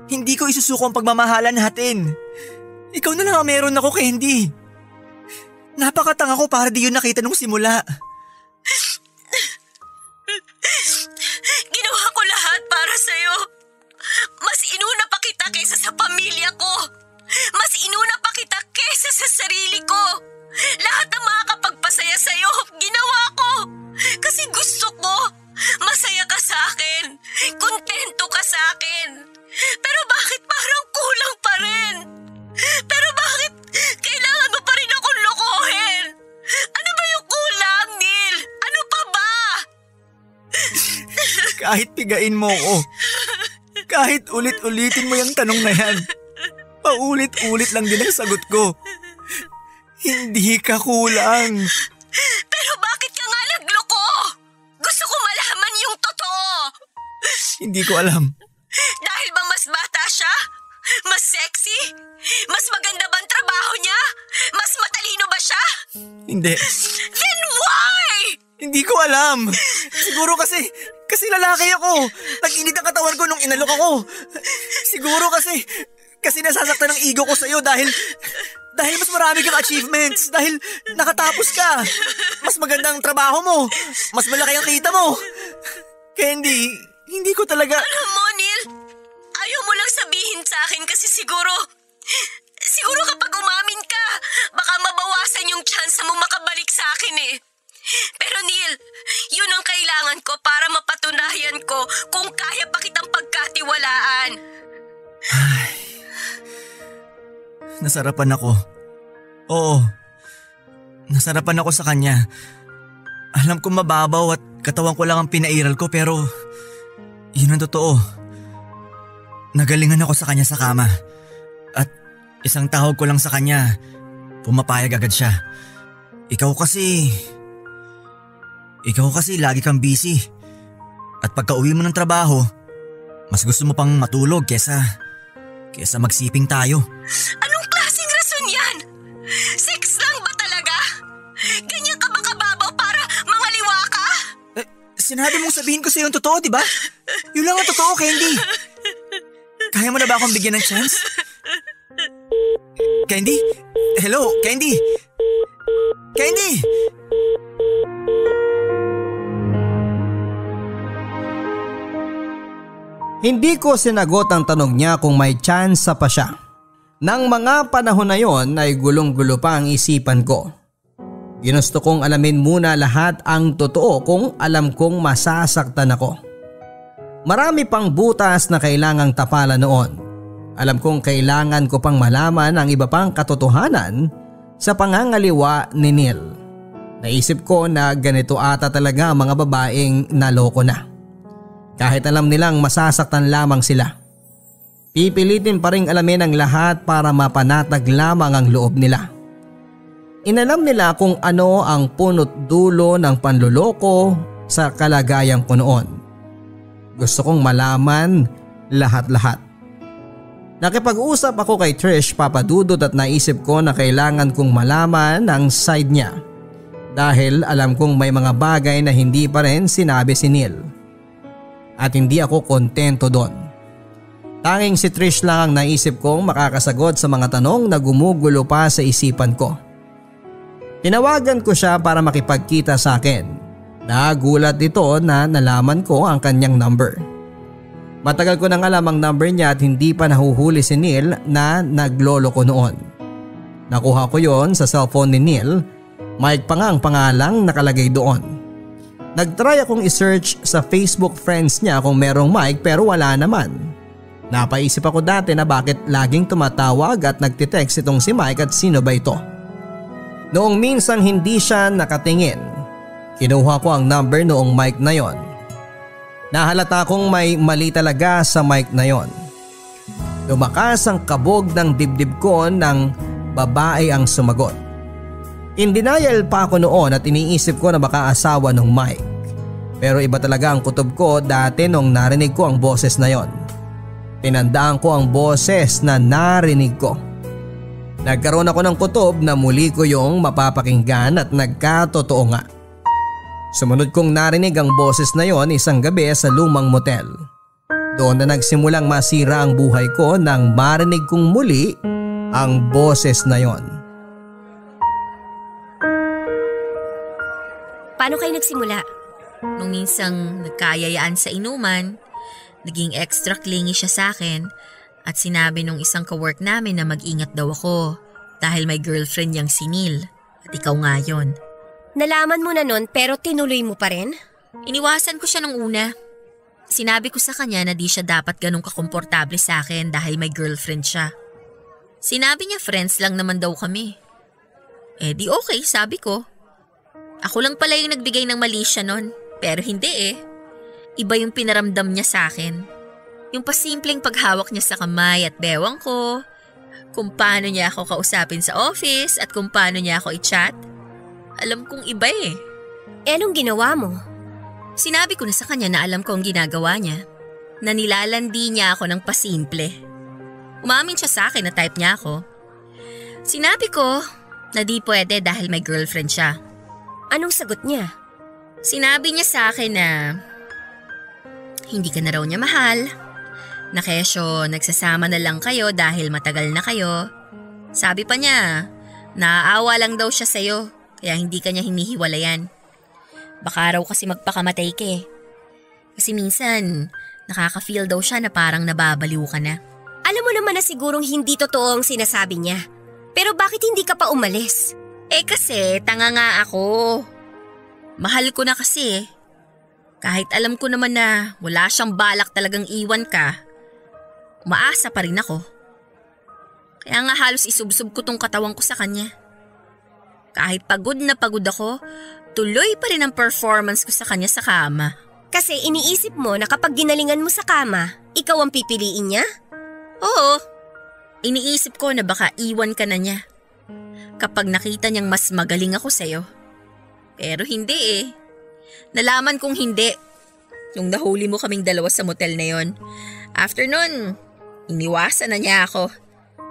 Hindi ko isusuko ang pagmamahalan natin. Ikaw na lang ang meron ako, Candy. Napakatanga ko para di yun nakita nung simula. Ginawa ko lahat para sa'yo. Mas inuna pa kita kaysa sa pamilya ko. Mas inuna pa kita kaysa sa sarili ko. Lahat ng makakapagpasaya sa'yo, ginawa ko. Kasi gusto ko, masaya ka sa akin. Kontento ka sa akin. Pero bakit parang kulang pa rin? Pero bakit kailangan mo pa rin akong lokohin? Ano ba yung kulang, Neil? Ano pa ba? Kahit pigain mo ko. Kahit ulit-ulitin mo yung tanong na yan. Paulit-ulit lang din ang sagot ko. Hindi ka kulang. Pero bakit ka nga nagloko? Gusto ko malaman yung totoo. Hindi ko alam. Dahil ba mas bata siya? Mas sexy? Mas maganda ba ang trabaho niya? Mas matalino ba siya? Hindi. Then why? Hindi ko alam. Siguro kasi lalaki ako. Nag-init ang katawan ko nung inalok ako. Siguro kasi nasasaktan ang ego ko sa'yo dahil mas marami kang achievements. Dahil nakatapos ka. Mas magandang trabaho mo. Mas malaki ang kita mo. Candy, hindi ko talaga... Alam mo, Neil, ayaw mo lang sabihin sa akin kasi siguro kapag umamin ka, baka mabawasan yung chance mo makabalik sa akin eh. Pero Neil, yun ang kailangan ko para mapatunayan ko kung kaya pa kitang pagkatiwalaan. Ay, nasarapan ako. Oo, nasarapan ako sa kanya. Alam ko mababaw at katawan ko lang ang pinairal ko pero yun ang totoo. Nagalingan ako sa kanya sa kama. At isang tawag ko lang sa kanya, pumapayag agad siya. Ikaw kasi lagi kang busy. At pagka-uwi mo ng trabaho, mas gusto mo pang matulog kesa magsiping tayo. Anong klaseng rason yan? Sex lang ba talaga? Ganyan ka ba kababaw para mangaliwa ka? Sinabi mong sabihin ko sa'yo yung totoo, di ba? Yun lang ang totoo, Candy. Kaya mo na ba akong bigyan ng chance? Candy? Hello, Candy? Candy! Hindi ko sinagot ang tanong niya kung may chance pa siya. Nang mga panahon na yon ay gulong-gulo pa ang isipan ko. Ginusto kong alamin muna lahat ang totoo kung alam kong masasaktan ako. Marami pang butas na kailangang tapalan noon. Alam kong kailangan ko pang malaman ang iba pang katotohanan sa pangangaliwa ni Neil. Naisip ko na ganito ata talaga ang mga babaeng naloko na. Kahit alam nilang masasaktan lamang sila. Pipilitin pa ring alamin ang lahat para mapanatag lamang ang loob nila. Inalam nila kung ano ang punot dulo ng panluloko sa kalagayan ko noon. Gusto kong malaman lahat-lahat. Nakipag-usap ako kay Trish, Papa Dudut, at naisip ko na kailangan kong malaman ang side niya. Dahil alam kong may mga bagay na hindi pa rin sinabi si Neil. At hindi ako kontento doon. Tanging si Trish lang ang naisip kong makakasagot sa mga tanong na gumugulo pa sa isipan ko. Tinawagan ko siya para makipagkita sa akin. Nagulat ito na nalaman ko ang kanyang number. Matagal ko nang alam ang number niya at hindi pa nahuhuli si Neil na naglolo ko noon. Nakuha ko yon sa cellphone ni Neil. Mike pa nga ang pangalang nakalagay doon. Nagtry akong isearch sa Facebook friends niya kung merong Mike pero wala naman. Napaisip ako dati na bakit laging tumatawag at nagtitext itong si Mike at sino ba ito. Noong minsan hindi siya nakatingin, kinuha ko ang number noong Mike na yon. Nahalata kong may mali talaga sa mic na yon. Lumakas ang kabog ng dibdib ko nang babae ang sumagot. In denial pa ako noon at iniisip ko na baka asawa ng Mike. Pero iba talaga ang kutob ko dati nung narinig ko ang boses na yon. Tinandaan ko ang boses na narinig ko. Nagkaroon ako ng kutob na muli ko yung mapapakinggan at nagkatotoo nga. Sumunod kong narinig ang boses na yon isang gabi sa lumang motel. Doon na nagsimulang masira ang buhay ko nang marinig kong muli ang boses na yon. Paano kayo nagsimula? Nung minsang nagkayayaan sa inuman, naging extra clingy siya sa akin at sinabi nung isang kawork namin na mag-ingat daw ako dahil may girlfriend niyang si Neil at ikaw nga yon. Nalaman mo na nun pero tinuloy mo pa rin? Iniwasan ko siya nung una. Sinabi ko sa kanya na di siya dapat ganun kakomportable sa akin dahil may girlfriend siya. Sinabi niya friends lang naman daw kami. Eh di okay, sabi ko. Ako lang pala yung nagbigay ng mali siya nun, pero hindi eh. Iba yung pinaramdam niya sa akin. Yung pasimpleng paghawak niya sa kamay at bewang ko, kung paano niya ako kausapin sa office at kung paano niya ako i-chat. Alam kong iba eh. Eh anong ginawa mo? Sinabi ko na sa kanya na alam ko ang ginagawa niya, na nilalandi niya ako ng pasimple. Umamin siya sa akin na type niya ako. Sinabi ko na di pwede dahil may girlfriend siya. Anong sagot niya? Sinabi niya sa akin na hindi ka na raw niya mahal, na kesyo nagsasama na lang kayo dahil matagal na kayo. Sabi pa niya, naaawa lang daw siya sa'yo kaya hindi ka niya hinihiwalayan. Baka raw kasi magpakamatay ka eh. Kasi minsan nakaka-feel daw siya na parang nababaliw ka na. Alam mo naman na sigurong hindi totoo ang sinasabi niya. Pero bakit hindi ka pa umalis? Eh kasi tanga nga ako. Mahal ko na kasi eh. Kahit alam ko naman na wala siyang balak talagang iwan ka, umaasa pa rin ako. Kaya nga halos isubsob ko tong katawan ko sa kanya. Kahit pagod na pagod ako, tuloy pa rin ang performance ko sa kanya sa kama. Kasi iniisip mo na kapag ginalingan mo sa kama, ikaw ang pipiliin niya? Oo. Iniisip ko na baka iwan ka na niya kapag nakita niyang mas magaling ako sa'yo. Pero hindi eh. Nalaman kong hindi. Nung nahuli mo kaming dalawa sa motel na yon. After nun, iniwasan na niya ako.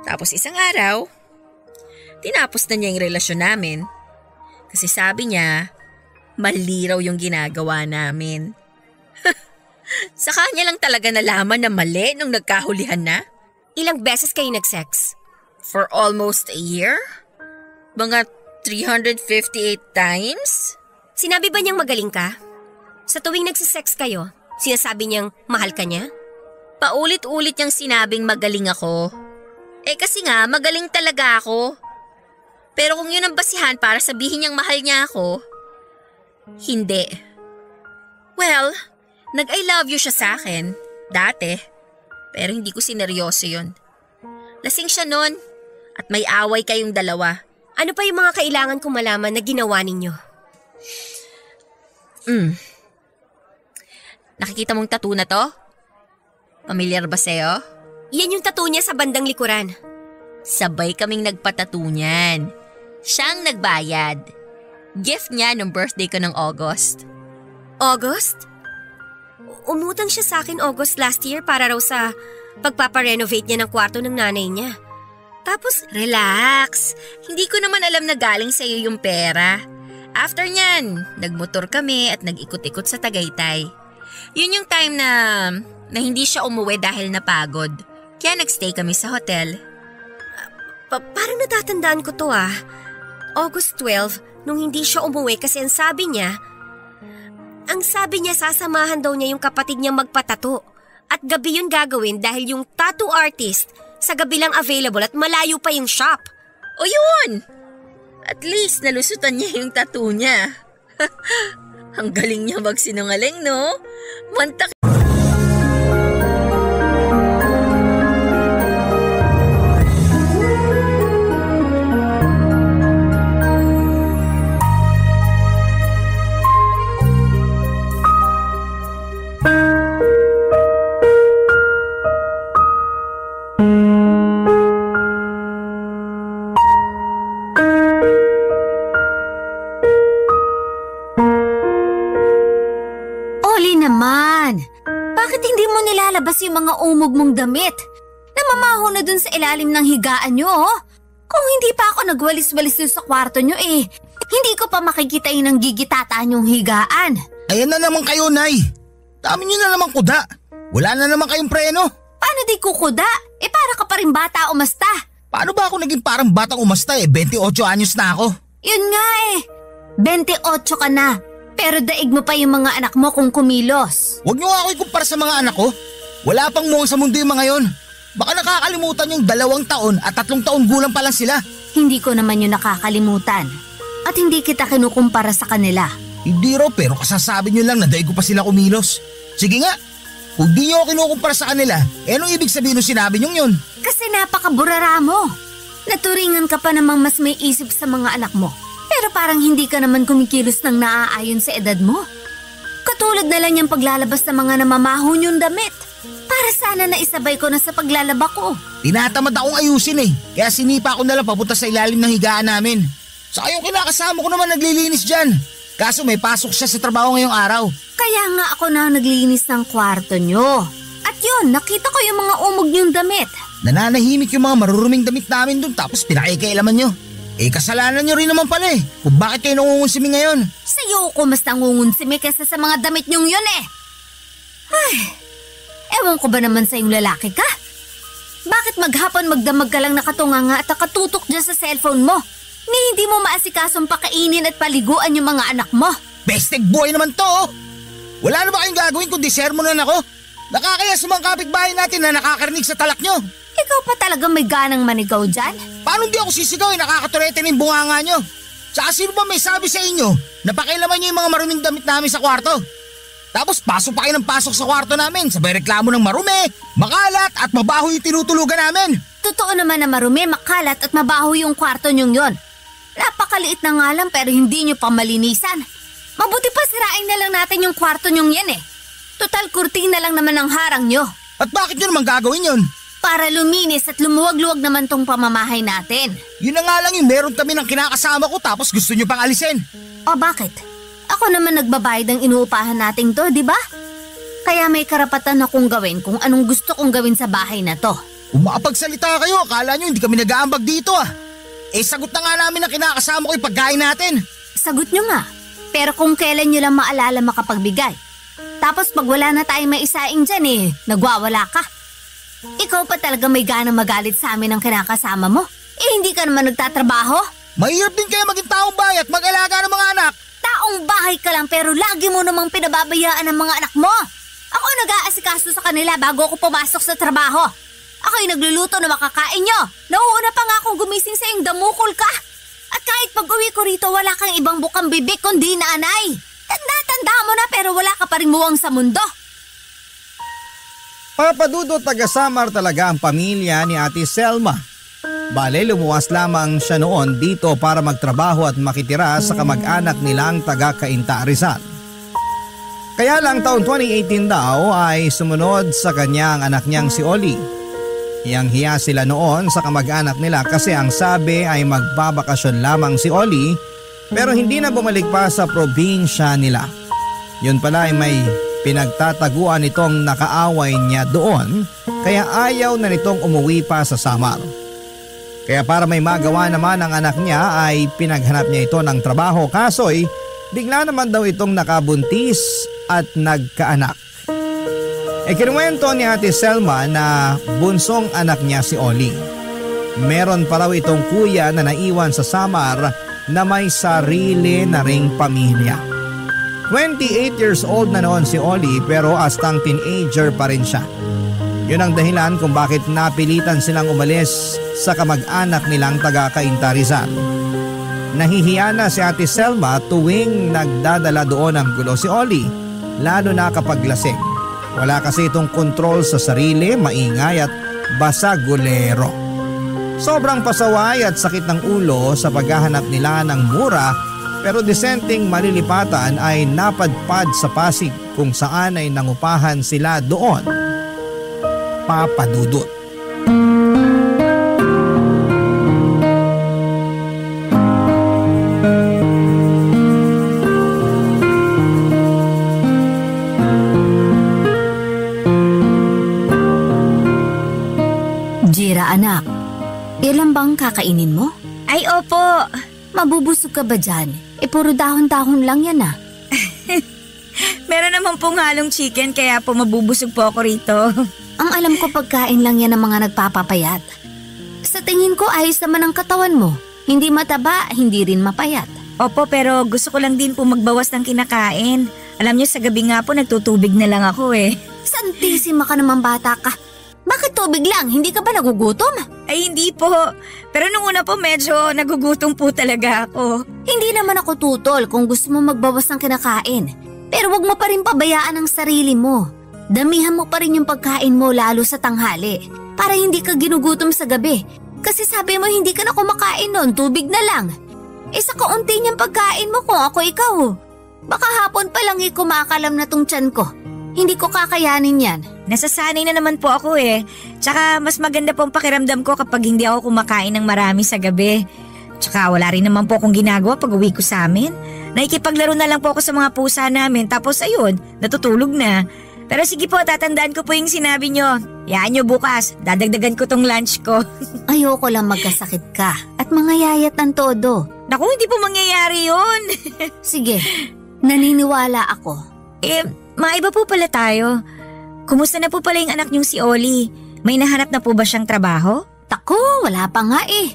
Tapos isang araw, tinapos na niya yung relasyon namin. Kasi sabi niya, mali raw yung ginagawa namin. Sa kanya lang talaga nalaman na mali nung nagkahulihan na. Ilang beses kayo nag-sex? For almost a year? Mga 358 times? Sinabi ba niyang magaling ka? Sa tuwing nagsisex kayo, sinasabi niyang mahal ka niya? Paulit-ulit niyang sinabing magaling ako. Eh kasi nga, magaling talaga ako. Pero kung yun ang basihan para sabihin niyang mahal niya ako, hindi. Well, nag-I love you siya sa akin, dati. Pero hindi ko sineryoso yun. Lasing siya nun at may away kayong dalawa. Ano pa yung mga kailangan kong malaman na ginawa ninyo? Nakikita mong tattoo na to? Pamilyar ba sa'yo? Yan yung tattoo niya sa bandang likuran. Sabay kaming nagpatattoo niyan. Siyang nagbayad. Gift niya nung birthday ko ng August. August? Umutang siya sa akin August last year para raw sa pagpaparenovate niya ng kwarto ng nanay niya. Tapos, relax. Hindi ko naman alam na galing sa'yo yung pera. After nyan, nagmotor kami at nag-ikot-ikot sa Tagaytay. Yun yung time na hindi siya umuwi dahil napagod. Kaya nagstay kami sa hotel. Parang natatandaan ko to ah. August 12, nung hindi siya umuwi kasi ang sabi niya sasamahan daw niya yung kapatid niya magpatato. At gabi yun gagawin dahil yung tattoo artist sa gabi lang available at malayo pa yung shop. O yun! At least nalusutan niya yung tattoo niya. Ang galing niya magsinungaling, no? Mantak. naman. Bakit hindi mo nilalabas yung mga umog mong damit? Namamaho na dun sa ilalim ng higaan nyo, oh. Kung hindi pa ako nagwalis-walis dun sa kwarto nyo hindi ko pa makikita yung nanggigitataan yung higaan. Ayan na naman kayo, Nay. Dami nyo na naman kuda. Wala na naman kayong preno. Paano di kukuda? Para ka pa rin bata umasta. Paano ba ako naging parang batang umasta 28 anyos na ako? Yun nga 28 ka na. Pero daig mo pa yung mga anak mo kung kumilos. Huwag nyo nga ako ikumpara sa mga anak ko. Wala pang muwang sa mundo yung mga yon. Baka nakakalimutan yung 2 taon at 3 taon gulang pa lang sila. Hindi ko naman yung nakakalimutan. At hindi kita kinukumpara sa kanila. Hindi raw, pero kasasabi nyo lang na daig ko pa sila kumilos. Sige nga, kung di nyo ako kinukumpara sa kanila, anong ibig sabihin nung sinabi nyo yun? Kasi napakaburara mo. Naturingan ka pa namang mas may isip sa mga anak mo. Pero parang hindi ka naman kumikilos ng naaayon sa edad mo. Katulad na lang yung paglalabas ng mga namamaho niyong damit. Para sana naisabay ko na sa paglalaba ko. Tinatamad akong ayusin kaya sinipa ko na lang papunta sa ilalim ng higaan namin. Saka yung kinakasama ko naman naglilinis dyan. Kaso may pasok siya sa trabaho ngayong araw. Kaya nga ako na naglinis ng kwarto nyo. At yun, nakita ko yung mga umog niyong damit. Nananahimik yung mga maruruming damit namin dun tapos pinakikailaman nyo. Kasalanan nyo rin naman pala kung bakit kayo nangungunsimi ngayon. Sa'yo ko mas nangungunsimi kaysa sa mga damit nyong yun Ay, ewan ko ba naman sa yung lalaki ka? Bakit maghapon magdamag ka lang nakatunganga at nakatutok dyan sa cellphone mo? Ni hindi mo maasikasong pakainin at paliguan yung mga anak mo. Bestek boy naman to Wala na ba kayong gagawin kundi sermonan ako? Nakakaya sa mga kapitbahay natin na nakakarinig sa talak nyo. Ikaw pa talaga may ganang manigaw dyan? Paano di ako sisigaw nakakaturete ng bunganga nyo? Tsaka sino ba may sabi sa inyo na pakialaman nyo yung mga maruming damit namin sa kwarto? Tapos pasok pa kayo ng pasok sa kwarto namin, sabay reklamo ng marumi, makalat at mabaho yung tinutulugan namin. Totoo naman na marumi, makalat at mabaho yung kwarto nyong yon. Napakaliit na nga lang pero hindi nyo pa malinisan. Mabuti pa sirain na lang natin yung kwarto nyong yan Total kurtina lang naman ang harang nyo. At bakit nyo naman gagawin yun? Para luminis at lumuwag-luwag naman tong pamamahay natin. Yun na nga lang yung meron kami ng kinakasama ko tapos gusto nyo pang alisin. O bakit? Ako naman nagbabayad ng inuupahan nating to, di ba? Kaya may karapatan akong gawin kung anong gusto kong gawin sa bahay na to. Kung makapagsalita kayo, akala nyo hindi kami nag-aambag dito sagot na nga namin ang kinakasama ko yung pagkain natin. Sagot nyo nga. Pero kung kailan nyo lang maalala makapagbigay. Tapos pag wala na tayong maisaing dyan nagwawala ka. Ikaw pa talaga may ganang magalit sa amin ang kinakasama mo. Hindi ka naman nagtatrabaho. Mahirap din kayo maging taong bahay at mag-alaga ng mga anak. Taong bahay ka lang pero lagi mo namang pinababayaan ang mga anak mo. Ako nag-aasikaso sa kanila bago ako pumasok sa trabaho. Ako'y nagluluto na makakain nyo. Nauuna pa nga akong gumising sa iyong damukol ka. At kahit pag-uwi ko rito wala kang ibang bukang bibig kundi nanay. Tanda-tanda mo na pero wala ka pa rin muwang sa mundo. Papadudot taga-Samar talaga ang pamilya ni Ate Selma. Bale, lumuwas lamang siya noon dito para magtrabaho at makitira sa kamag-anak nilang taga-Cainta, Rizal. Kaya lang taon 2018 daw ay sumunod sa kanyang anak niyang si Oli. Hiyang-hiya sila noon sa kamag-anak nila kasi ang sabi ay magbabakasyon lamang si Oli pero hindi na bumalik pa sa probinsya nila. Yun pala ay may pinagtataguan nitong nakaaway niya doon kaya ayaw na nitong umuwi pa sa Samar. Kaya para may magawa naman ang anak niya ay pinaghanap niya ito ng trabaho kaso'y bigla naman daw itong nakabuntis at nagkaanak. Kinuwento ni Ate Selma na bunsong anak niya si Oli. Meron pa raw itong kuya na naiwan sa Samar na may sarili na ring pamilya. 28 years old na noon si Oli pero astang teenager pa rin siya. Yun ang dahilan kung bakit napilitan silang umalis sa kamag-anak nilang taga-Cainta, Rizal. Nahihiya na si Ate Selma tuwing nagdadala doon ng gulo si Oli, lalo na kapag lasing. Wala kasi itong kontrol sa sarili, maingay at basagulero. Sobrang pasaway at sakit ng ulo sa paghahanap nila ng mura pero disenteng malilipatan ay napadpad sa Pasig kung saan ay nangupahan sila doon. Papadudot. pala anak. Ilan bang kakainin mo? Ay opo. Mabubusog ka ba dyan? Puro dahon-dahon lang yan ah. Meron naman pong halong chicken kaya po mabubusog po ako rito. Ang alam ko pagkain lang yan ng mga nagpapapayat. Sa tingin ko ayos naman ang katawan mo. Hindi mataba, hindi rin mapayat. Opo, pero gusto ko lang din po magbawas ng kinakain. Alam niyo, sa gabi nga po nagtutubig na lang ako eh. Santisima ka naman bata ka. Bakit tubig lang? Hindi ka ba nagugutom? Ay hindi po. Pero nung una po medyo nagugutom po talaga ako. Hindi naman ako tutol kung gusto mo magbawas ng kinakain. Pero wag mo pa rin pabayaan ang sarili mo. Damihan mo pa rin yung pagkain mo lalo sa tanghali. Para hindi ka ginugutom sa gabi. Kasi sabi mo hindi ka na kumakain noon, tubig na lang. Sa kaunti niyang pagkain mo kung ako ikaw. Baka hapon pa lang kumakalam na tong tiyan ko. Hindi ko kakayanin yan. Nasasanay na naman po ako eh. Tsaka mas maganda pong pakiramdam ko kapag hindi ako kumakain ng marami sa gabi. Tsaka wala rin naman po akong ginagawa pag uwi ko sa amin. Nakikipaglaro na lang po ako sa mga pusa namin tapos ayun, natutulog na. Pero sige po, tatandaan ko po yung sinabi nyo. Yaan nyo bukas, dadagdagan ko tong lunch ko. Ayoko lang magkasakit ka at mga yayat ng todo. Naku, hindi po mangyayari yun. Sige, naniniwala ako. Mga iba po pala tayo. Kumusta na po pala yung anak niyong si Oli? May nahanap na po ba siyang trabaho? Tako, wala pa nga eh.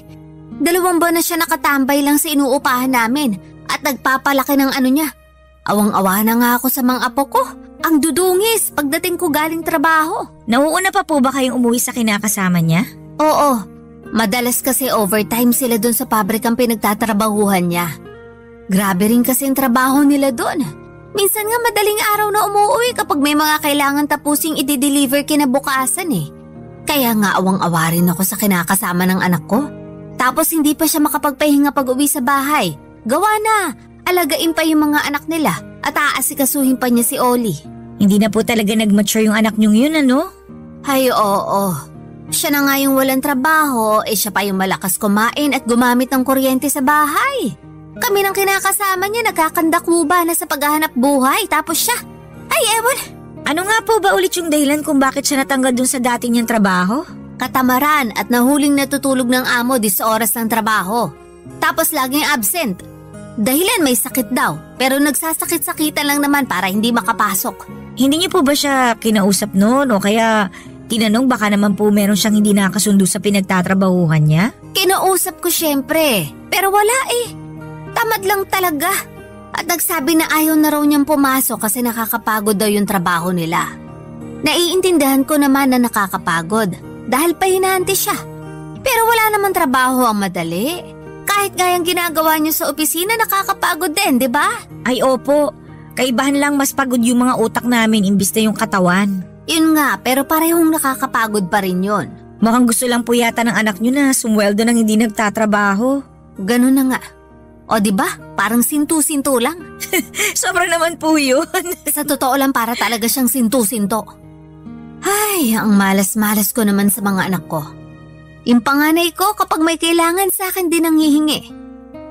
2 buwan na siya nakatambay lang sa inuupahan namin at nagpapalaki ng ano niya. Awang-awa na nga ako sa mga apo ko. Ang dudungis pagdating ko galing trabaho. Nauuna pa po ba kayong umuwi sa kinakasama niya? Oo, madalas kasi overtime sila doon sa pabrikang pinagtatrabahuhan niya. Grabe rin kasi ang trabaho nila doon. Minsan nga madaling araw na umuwi kapag may mga kailangan tapusing i-deliver kinabukasan eh. Kaya nga awang-awa rin ako sa kinakasama ng anak ko. Tapos hindi pa siya makapagpahinga pag uwi sa bahay. Gawa na, alagain pa yung mga anak nila at aasikasuhin pa niya si Oli. Hindi na po talaga nag-mature yung anak niyong yun, ano? Ay oo. Siya na nga yung walang trabaho, siya pa yung malakas kumain at gumamit ng kuryente sa bahay. Kami ng kinakasama niya nagkakandakuba na sa paghahanap buhay tapos siya, ay ewan. Ano nga po ba ulit yung dahilan kung bakit siya natanggal dun sa dati niyang trabaho? Katamaran at nahuling natutulog ng amo di sa oras ng trabaho. Tapos laging absent. Dahilan may sakit daw pero nagsasakit-sakitan lang naman para hindi makapasok. Hindi niyo po ba siya kinausap noon o kaya tinanong baka naman po meron siyang hindi nakasundo sa pinagtatrabahuhan niya? Kinausap ko syempre pero wala eh. Tamad lang talaga. At nagsabi na ayaw na raw niyang pumasok kasi nakakapagod daw yung trabaho nila. Naiintindihan ko naman na nakakapagod dahil pahinante siya. Pero wala naman trabaho ang madali. Kahit gayang ginagawa niyo sa opisina nakakapagod din, di ba? Ay opo, kaibahan lang mas pagod yung mga utak namin imbis na yung katawan. Yun nga, pero parehong nakakapagod pa rin yun. Mukhang gusto lang po yata ng anak niyo na sumweldo nang hindi nagtatrabaho. Ganun na nga. O diba? Parang sintu-sinto lang. Sobra naman po yun. Sa totoo lang para talaga siyang sintu-sinto. Ay, ang malas-malas ko naman sa mga anak ko. Yung panganay ko kapag may kailangan sa akin din ang hihingi.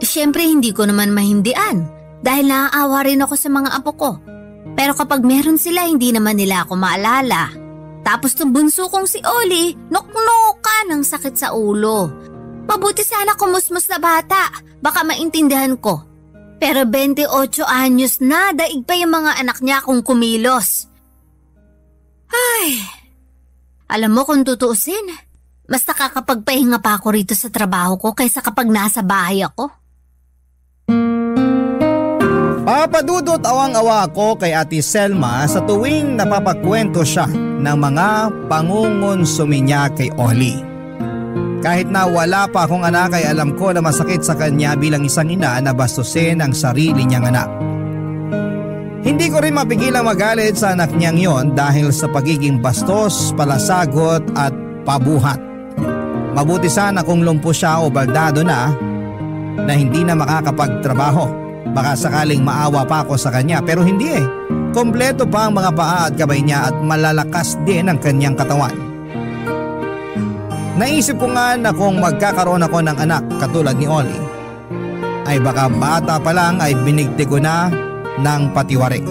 Siyempre hindi ko naman mahindian dahil naaawa rin ako sa mga apo ko. Pero kapag meron sila hindi naman nila ako maalala. Tapos ng bunso kong si Oli, noknoka ng sakit sa ulo. Mabuti sana kumusmus na bata, baka maintindihan ko. Pero 28 anyos na, daig pa yung mga anak niya kung kumilos. Ay, alam mo kung tutuusin, mas nakakapagpahinga pa ako rito sa trabaho ko kaysa kapag nasa bahay ako. Papadudot awang-awa ako kay Ate Selma sa tuwing napapagkwento siya ng mga pangungonsumi niya kay Oli. Kahit na wala pa akong anak ay alam ko na masakit sa kanya bilang isang ina na bastusin ang sarili niyang anak. Hindi ko rin mapigilang magalit sa anak niyang yon dahil sa pagiging bastos, palasagot at pabuhat. Mabuti sana kung lumpo siya o baldado na hindi na makakapagtrabaho. Baka sakaling maawa pa ako sa kanya pero hindi eh. Kompleto pa ang mga paa at kamay niya at malalakas din ang kanyang katawan. Naisip ko nga na kung magkakaroon ako ng anak katulad ni Oli, ay baka bata pa lang ay binigti ko na ng patiwarik.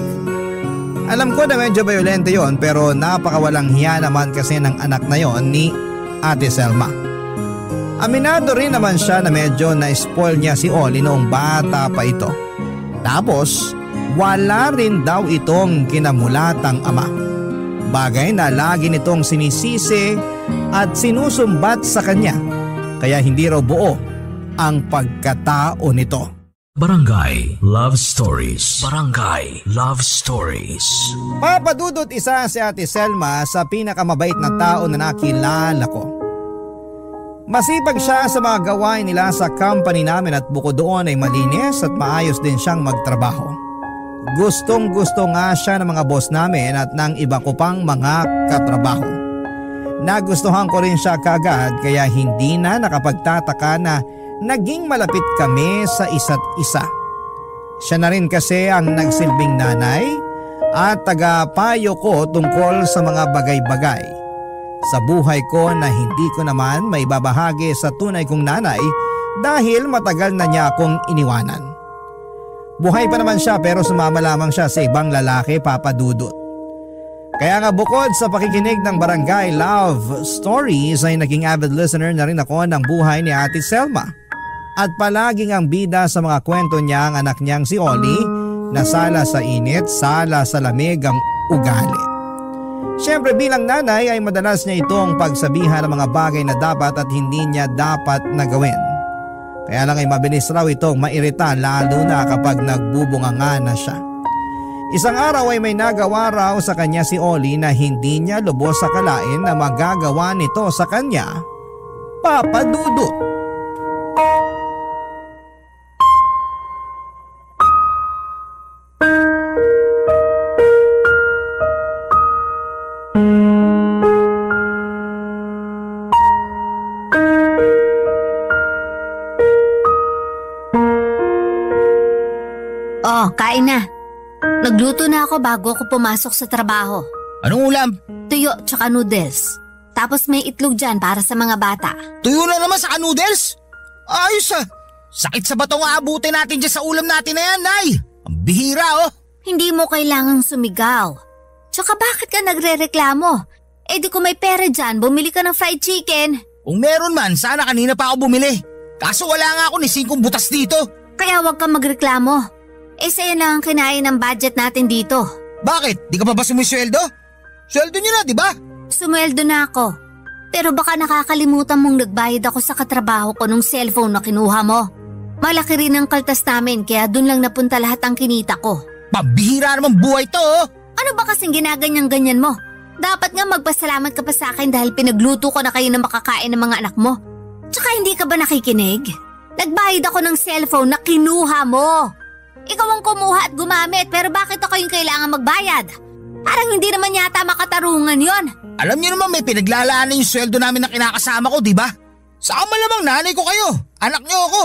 Alam ko na medyo violente yon pero napakawalang hiya naman kasi ng anak na yon ni Ate Selma. Aminado rin naman siya na medyo na-spoil niya si Oli noong bata pa ito. Tapos wala rin daw itong kinamulatang ama. Bagay na lagi nitong sinisisi at sinusumbat sa kanya, kaya hindi raw buo ang pagkatao nito. Barangay Love Stories. Barangay Love Stories. Papa Dudut, isa si Ate Selma sa pinakamabait na tao na nakilala ko. Masipag siya sa mga gawain nila sa company namin at bukod doon ay malinis at maayos din siyang magtrabaho. Gustong gusto nga siya ng mga boss namin at ng iba ko pang mga katrabaho. Nagustuhan ko rin siya kagad kaya hindi na nakapagtataka na naging malapit kami sa isa't isa. Siya na rin kasi ang nagsilbing nanay at tagapayo ko tungkol sa mga bagay-bagay sa buhay ko na hindi ko naman may babahagi sa tunay kong nanay dahil matagal na niya akong iniwanan. Buhay pa naman siya pero sumama lamang siya sa ibang lalaki, Papa Dudut. Kaya nga bukod sa pakikinig ng Barangay Love Stories ay naging avid listener na rin ako ng buhay ni Ate Selma. At palaging ang bida sa mga kwento niya ang anak niyang si Oli na sala sa init, sala sa lamig ang ugali. Siyempre bilang nanay ay madalas niya itong pagsabihan ng mga bagay na dapat at hindi niya dapat na gawin. Kaya lang ay mabilis raw itong mairita lalo na kapag nagbubunganga na siya. Isang araw ay may nagawa raw sa kanya si Oli na hindi niya lubos sa kalain na magagawa nito sa kanya, Papa Dudut. Oh, kain na. Nagluto na ako bago ako pumasok sa trabaho. Anong ulam? Tuyo tsaka noodles. Tapos may itlog dyan para sa mga bata. Tuyo na naman sa noodles? Ayos ah. Sakit sa batong aabutin natin dyan sa ulam natin na yan, Nay. Ang bihira oh. Hindi mo kailangang sumigaw. Tsaka bakit ka nagre-reklamo? Eh di kung may pera dyan, bumili ka ng fried chicken. Kung meron man, sana kanina pa ako bumili. Kaso wala nga ako ni 5 butas dito. Kaya wag kang magreklamo. Eh sa'yo na ang kinain ng budget natin dito. Bakit? Di ka pa ba sumisweldo? Sweldo nyo na, di ba? Sumweldo na ako. Pero baka nakakalimutan mong nagbayad ako sa katrabaho ko nung cellphone na kinuha mo. Malaki rin ang kaltas namin kaya dun lang napunta lahat ang kinita ko. Pambihira naman buhay to oh. Ano ba kasing ginaganyan-ganyan mo? Dapat nga magpasalamat ka pa sa akin dahil pinagluto ko na kayo na makakain ng mga anak mo. Tsaka hindi ka ba nakikinig? Nagbayad ako ng cellphone na kinuha mo. Ikaw ang kumuha at gumamit pero bakit ako yung kailangan magbayad? Parang hindi naman yata makatarungan yon. Alam niyo naman may pinaglalaanan yung sweldo namin na kinakasama ko, di ba? Saka malamang nanay ko kayo, anak niyo ako.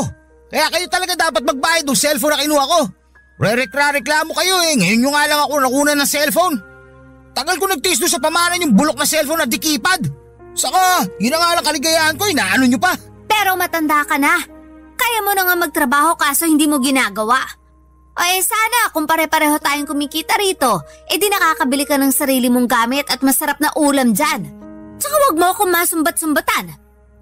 Kaya kayo talaga dapat magbayad ng cellphone na kinuha ko. Reklamo kayo eh, ngayon nyo nga lang ako nakuna ng cellphone. Tagal ko nagtiis doon sa pamanan yung bulok na cellphone na dikipad. Saka, yun na nga lang kaligayahan ko, inaano nyo pa. Pero matanda ka na. Kaya mo na nga magtrabaho kaso hindi mo ginagawa. Ay sana kung pare-pareho tayong kumikita rito, eh di nakakabili ka ng sarili mong gamit at masarap na ulam dyan. Tsaka wag mo akong masumbat-sumbatan.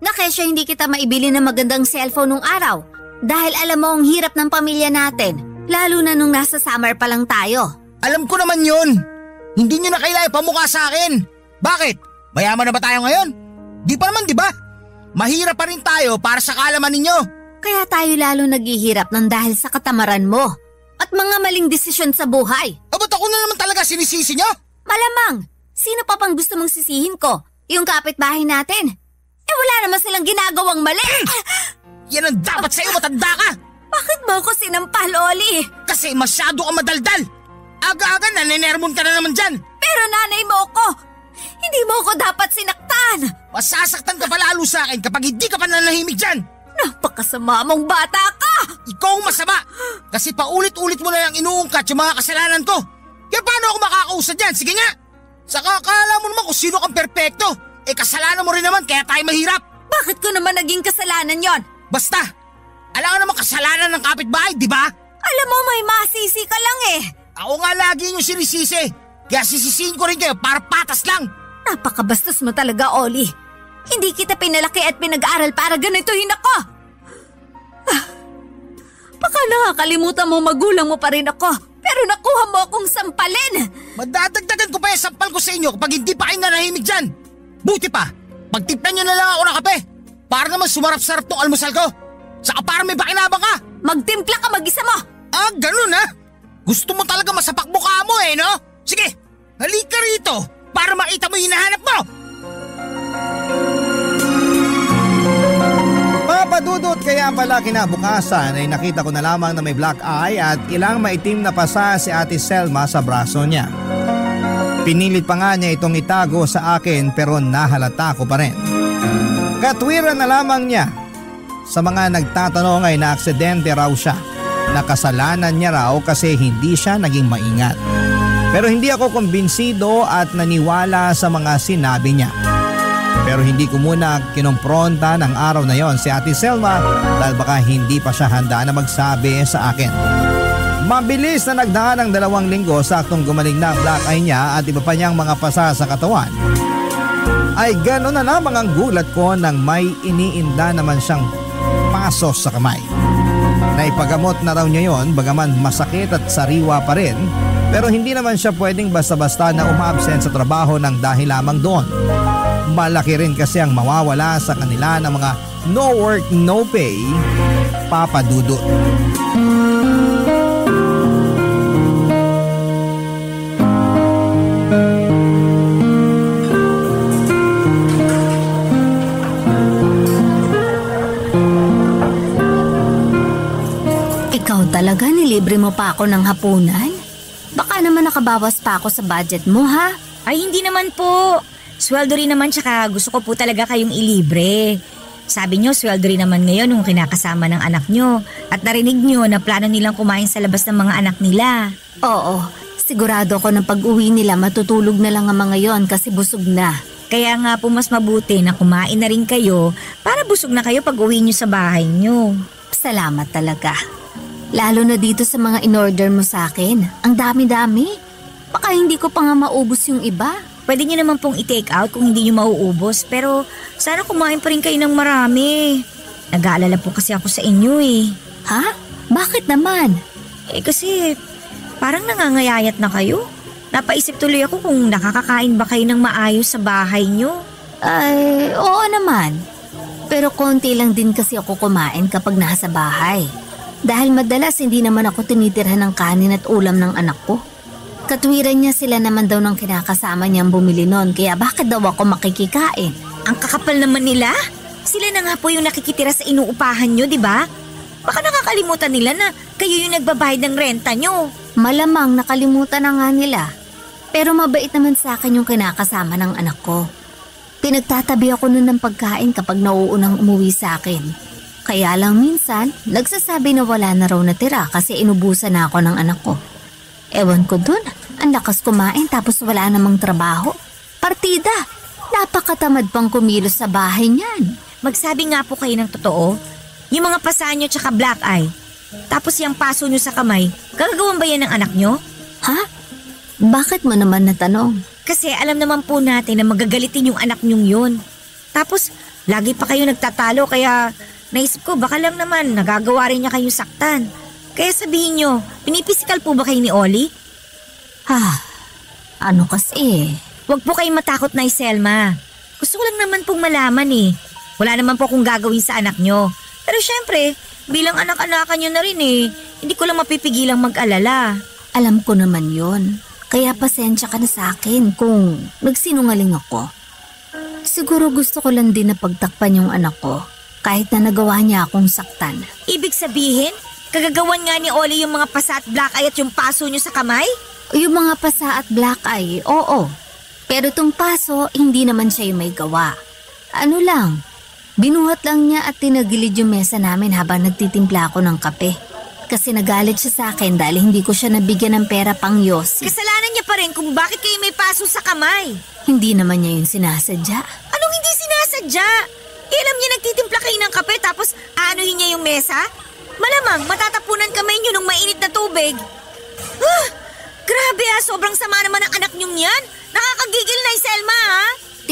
Na kesyo hindi kita maibili ng magandang cellphone nung araw. Dahil alam mo ang hirap ng pamilya natin, lalo na nung nasa summer pa lang tayo. Alam ko naman yun. Hindi nyo na kailangan pamukha sa akin. Bakit? Mayaman na ba tayo ngayon? Di pa naman, di ba? Mahirap pa rin tayo para sa kaalaman ninyo. Kaya tayo lalo naghihirap ng dahil sa katamaran mo. At mga maling desisyon sa buhay. Ba't ako na naman talaga sinisisi nyo? Malamang, sino pa pang gusto mong sisihin ko? Yung kapitbahay natin? Eh wala naman silang ginagawang mali. Yan ang dapat sa'yo, matanda ka. Bakit mo ako sinampal, Oli? Kasi masyado ka madaldal. Aga-aga naninermon ka na naman dyan. Pero nanay mo ko. Hindi mo ko dapat sinaktan. Masasaktan ka pa lalo sa akin kapag hindi ka pa nanahimik dyan. Napakasama mong bata ka! Ikaw ang masama! Kasi paulit-ulit mo na lang inuungkat yung mga kasalanan ko. Kaya paano ako makakausad dyan? Sige nga! Saka akala mo naman kung sino kang perpekto. Eh kasalanan mo rin naman kaya tayo mahirap. Bakit ko naman naging kasalanan yon? Basta! Alam ka naman kasalanan ng kapitbahay, di ba? Alam mo may masisi ka lang eh. Ako nga lagi yung sinisisi. Kaya sisisihin ko rin kayo para patas lang. Napakabastos mo talaga, Oli. Hindi kita pinalaki at pinag-aral para ganituhin ako. Baka nakakalimutan mo magulang mo pa rin ako, pero nakuha mo akong sampalin. Madadagdagan ko pa yung sampal ko sa inyo kapag hindi pa kayo nanahimik dyan. Buti pa, pagtimplan nyo na lang ako ng kape para naman sumarap-sarap tong almusal ko. Saka para may pakinabang ka. Magtimpla ka mag-isa mo. Ah, ganun ha? Gusto mo talaga masapak mukha mo no? Sige, halika rito para makita mo yung hinahanap mo. Papadudot, kaya pala kinabukasan ay nakita ko na lamang na may black eye at ilang maitim na pasa si Ate Selma sa braso niya. Pinilit pa nga niya itong itago sa akin pero nahalata ko pa rin. Katwiran na lamang niya. Sa mga nagtatanong ay naaksidente raw siya. Nakasalanan niya raw kasi hindi siya naging maingat. Pero hindi ako kumbinsido at naniwala sa mga sinabi niya. Pero hindi ko muna kinompronta ng araw na yon si Ate Selma dahil baka hindi pa siya handa na magsabi sa akin. Mabilis na nagdaan ng 2 linggo saktong gumaling na ang black eye niya at iba pa niyang mga pasa sa katawan. Ay gano'n na lamang ang gulat ko nang may iniinda naman siyang pasos sa kamay. Naipagamot na raw niya yon bagaman masakit at sariwa pa rin, pero hindi naman siya pwedeng basta-basta na uma-absent sa trabaho ng dahil lamang doon. Malaki rin kasi ang mawawala sa kanila ng mga no work no pay, papadudot. Ikaw talaga, nilibre mo pa ako ng hapunan? Baka naman nakabawas pa ako sa budget mo, ha? Ay, hindi naman po. Sweldo rin naman, tsaka gusto ko po talaga kayong ilibre. Sabi nyo, sweldo rin naman ngayon nung kinakasama ng anak nyo. At narinig nyo na plano nilang kumain sa labas ng mga anak nila. Oo, sigurado ko na pag-uwi nila matutulog na lang ang mga yon kasi busog na. Kaya nga po mas mabuti na kumain na rin kayo para busog na kayo pag-uwi nyo sa bahay nyo. Salamat talaga. Lalo na dito sa mga in-order mo sa akin. Ang dami-dami. Baka hindi ko pa nga maubos yung iba. Pwede nyo naman pong i-take out kung hindi nyo mauubos, pero sana kumain pa rin kayo ng marami. Nag-aalala po kasi ako sa inyo Ha? Bakit naman? Kasi parang nangangayayat na kayo. Napaisip tuloy ako kung nakakakain ba kayo ng maayos sa bahay nyo. Ay, oo naman. Pero konti lang din kasi ako kumain kapag nasa bahay. Dahil madalas hindi naman ako tinitirhan ng kanin at ulam ng anak ko. Katwiran niya sila naman daw ng kinakasama niyang bumili nun, kaya bakit daw ako makikikain? Ang kakapal naman nila? Sila na nga po yung nakikitira sa inuupahan nyo, di ba? Baka nakakalimutan nila na kayo yung nagbabayad ng renta nyo. Malamang nakalimutan na nga nila. Pero mabait naman sa akin yung kinakasama ng anak ko. Pinagtatabi ako nun ng pagkain kapag nauunang umuwi sa akin. Kaya lang minsan, nagsasabi na wala na raw natira kasi inubusan na ako ng anak ko. Ewan ko dun, ang lakas kumain tapos wala namang trabaho. Partida, napakatamad pang kumilos sa bahay niyan. Magsabi nga po kayo ng totoo, yung mga pasa nyo tsaka black eye, tapos yung paso nyo sa kamay, gagawan ba yan ng anak nyo? Ha? Bakit mo naman natanong? Kasi alam naman po natin na magagalitin yung anak nyong yun. Tapos, lagi pa kayo nagtatalo kaya naisip ko baka lang naman nagagawa rin niya kayong saktan. Kaya sabihin nyo, pinipisikal po ba kayo ni Oli? Ano kasi? Huwag po kayong matakot na Selma. Gusto ko lang naman pong malaman Wala naman po akong gagawin sa anak nyo. Pero syempre, bilang anak-anakan nyo na rin hindi ko lang mapipigilang mag-alala. Alam ko naman yon. Kaya pasensya ka na sa akin kung nagsinungaling ako. Siguro gusto ko lang din na pagtakpan yung anak ko kahit na nagawa niya akong saktan. Ibig sabihin, kagagawan nga ni Oli yung mga pasa at black eye at yung paso nyo sa kamay? Yung mga pasa at black eye, oo. Pero tong paso, hindi naman siya yung may gawa. Ano lang, binuhat lang niya at tinagilid yung mesa namin habang nagtitimpla ako ng kape. Kasi nagalit siya sa akin dahil hindi ko siya nabigyan ng pera pang yosi. Kasalanan niya pa rin kung bakit kayo may paso sa kamay. Hindi naman niya yung sinasadya. Anong hindi sinasadya? Alam niya nagtitimpla kayo ng kape tapos aanuhin niya yung mesa? Malamang matatapunan kamay niyo ng mainit na tubig. Grabe sobrang sama naman ng anak niyong yan. Nakakagigil na Selma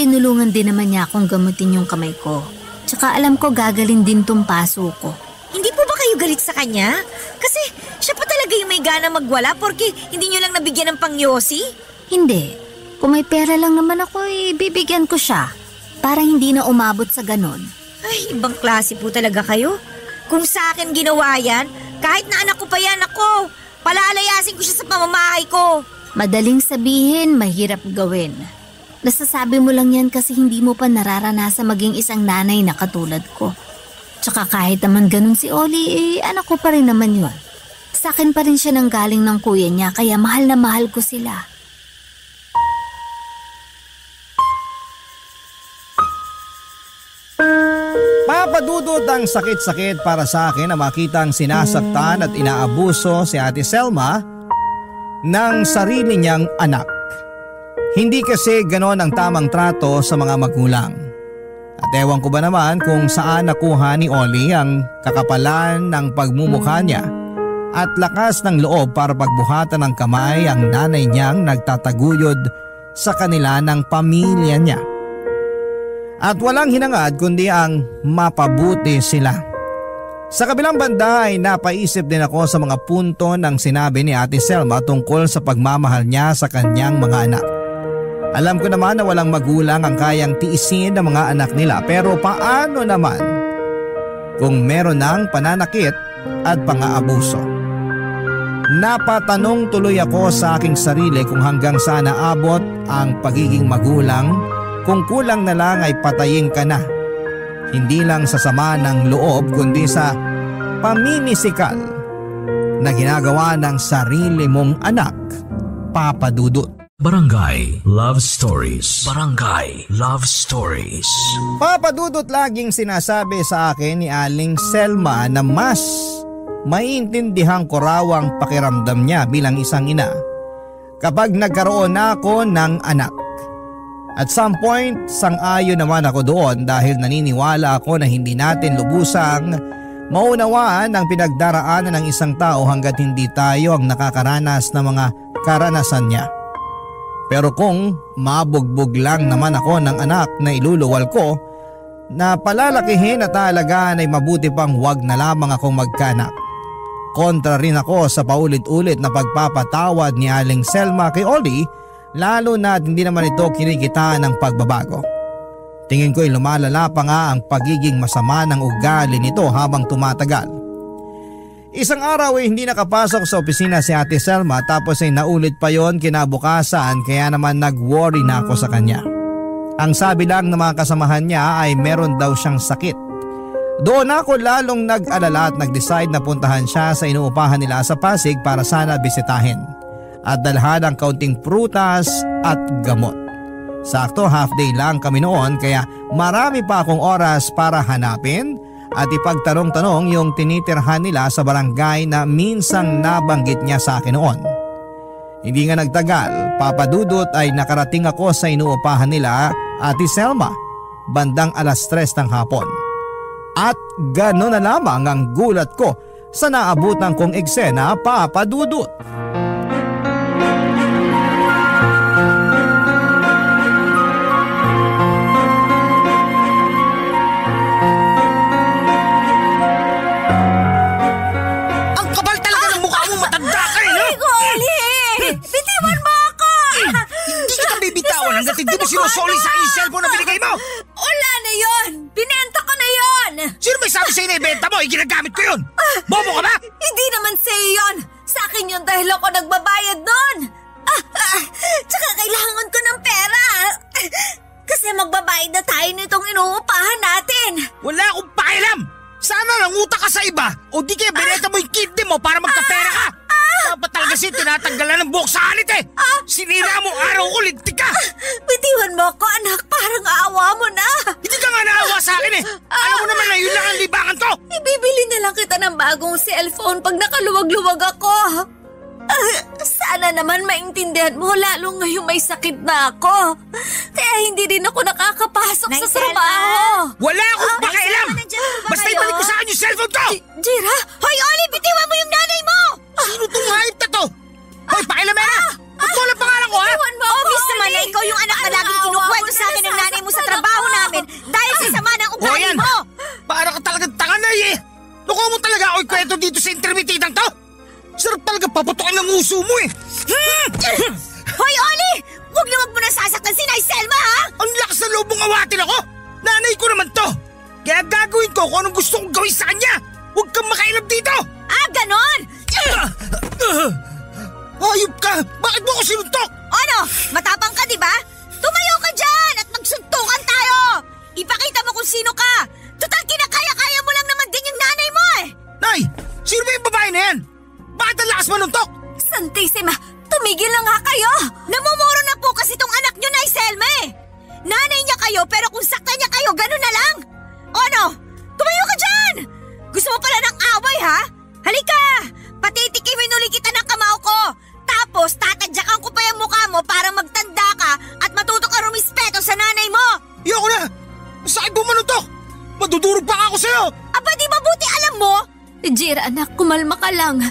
tinulungan din naman niya akong gamutin yung kamay ko. Tsaka alam ko gagaling din tong paso ko. Hindi po ba kayo galit sa kanya? Kasi siya pa talaga yung may gana magwala porque hindi nyo lang nabigyan ng pangyosi? Hindi. Kung may pera lang naman ako, bibigyan ko siya. Para hindi na umabot sa ganon. Ay, ibang klase po talaga kayo. Kung sa akin ginawa yan, kahit na anak ko pa yan, ako, palalayasin ko siya sa pamamahay ko. Madaling sabihin, mahirap gawin. Nasasabi mo lang yan kasi hindi mo pa nararanasan maging isang nanay na katulad ko. Tsaka kahit naman ganun si Oli, anak ko pa rin naman yun. Sa akin pa rin siya nanggaling ng kuya niya kaya mahal na mahal ko sila. Papadudot ang sakit-sakit para sa akin na makitang sinasaktan at inaabuso si Ate Selma ng sarili niyang anak. Hindi kasi ganon ang tamang trato sa mga magulang. At ewan ko ba naman kung saan nakuha ni Oli ang kakapalan ng pagmumukha niya at lakas ng loob para pagbuhatan ng kamay ang nanay niyang nagtataguyod sa kanila ng pamilya niya. At walang hinangad kundi ang mapabuti sila. Sa kabilang banda ay napaisip din ako sa mga punto ng sinabi ni Ate Selma tungkol sa pagmamahal niya sa kanyang mga anak. Alam ko naman na walang magulang ang kayang tiisin ng mga anak nila, pero paano naman kung meron ng pananakit at pang-aabuso? Napatanong tuloy ako sa aking sarili kung hanggang saan naabot ang pagiging magulang. Kung kulang na lang ay patayin ka na. Hindi lang sa sama ng loob kundi sa pamimisikal na ginagawa ng sarili mong anak, Papa Dudut. Barangay Love Stories. Barangay Love Stories. Papa Dudut, laging sinasabi sa akin ni Aling Selma na mas maiintindihan ko raw ang pakiramdam niya bilang isang ina kapag nagkaroon na ako ng anak. At some point, sang-ayon naman ako doon dahil naniniwala ako na hindi natin lubusang maunawaan ang pinagdaraanan ng isang tao hanggat hindi tayo ang nakakaranas ng mga karanasan niya. Pero kung mabugbog lang naman ako ng anak na iluluwal ko, na palalakihin at aalagaan ay mabuti pang wag na lamang akong magkanak. Kontra rin ako sa paulit-ulit na pagpapatawad ni Aling Selma kay Oli, lalo na hindi naman ito kinikitaan ng pagbabago. Tingin ko ay lumalala pa nga ang pagiging masama ng ugali nito habang tumatagal. Isang araw ay hindi nakapasok sa opisina si Ate Selma tapos ay naulit pa yon kinabukasan kaya naman nag-worry na ako sa kanya. Ang sabi lang ng mga kasamahan niya ay meron daw siyang sakit. Doon ako lalong nag-alala at nag-decide na puntahan siya sa inuupahan nila sa Pasig para sana bisitahin at dalhan ang kaunting prutas at gamot. Sakto half day lang kami noon kaya marami pa akong oras para hanapin at ipagtanong-tanong yung tinitirhan nila sa barangay na minsang nabanggit niya sa akin noon. Hindi nga nagtagal, Papa Dudut, ay nakarating ako sa inuupahan nila, Ate Selma, bandang 3:00 ng hapon. At gano'n na lamang ang gulat ko sa naabutan kong eksena, Papa Dudut. Hanggat hindi mo sinusoli sa aking cellphone na binigay mo! Wala na yon! Binenta ko na yon! Sino may sabi sa'yo na ibenta mo? Ginagamit ko yun! Bobo ka ba? Hindi naman sa'yo yon! Sa akin yun dahil ako nagbabayad doon! Tsaka kailangan ko ng pera! Kasi magbabayad na tayo nitong inuupahan natin! Wala akong pakialam! Sana nanguta ka sa iba o di kaya binenta mo yung kidney mo para magkapera ka! Dapat talaga siya tinatanggalan ng buhok sa alit eh! Sinira mo araw ko, lintik ka! Bitiwan mo ako, anak. Parang aawa mo na. Hindi ka nga naawa sa akin eh! Alam mo naman na yun lang ang libangan ko! Ibibili na lang kita ng bagong cellphone pag nakaluwag-luwag ako. Sana naman maintindihan mo, lalo ngayong may sakit na ako. Kaya hindi rin ako nakakapasok sa trabaho. Wala akong pakialam! Basta ibalik ko sa akin yung cellphone ko! Jira! Hoy, Oli! Bitiwan mo yung nanay mo! Sino tong hayop na to? Hoy, pakialamera! Ba't mo lang pangalan ko, ha? Bitiwan mo ako! Obvious naman na ikaw yung anak na laging kinukwento sa akin ng nanay puso mo eh! Hoy, Oli! Huwag mo na sasaktan si Nay Selma, ha? Ang lakas na loob mong awatin ako! Nanay ko naman to! Kaya gagawin ko kung anong gusto kong gawin sa kanya! Huwag kang makailap dito! Ah, ganon! Hayop ka! Bakit mo ako sinuntok? Ano? Matapang ka, di ba? Tumayo ka dyan at magsuntukan tayo! Ipakita mo kung sino ka! Total kinakaya-kaya mo lang naman din yung nanay mo eh! Nay! Sino ba yung babae na yan? Bakit ang lakas manuntok? Santissima! Tumigil na nga kayo! Namumuro na po kasi tong anak nyo, Nay Selma eh! Nanay niya kayo pero kung saktan niya kayo, ganun na lang! Ano? Tumayo ka dyan! Gusto mo pala ng away, ha? Halika! Patitikimin ulit kita ng kamao ko! Tapos tatadyakan ko pa yung mukha mo para magtanda ka at matuto ka rumispeto sa nanay mo! Iyoko na! Sakit mo manuntok! Madudurog pa ako sa'yo! Aba di mabuti alam mo? Jira anak, kumalma ka lang.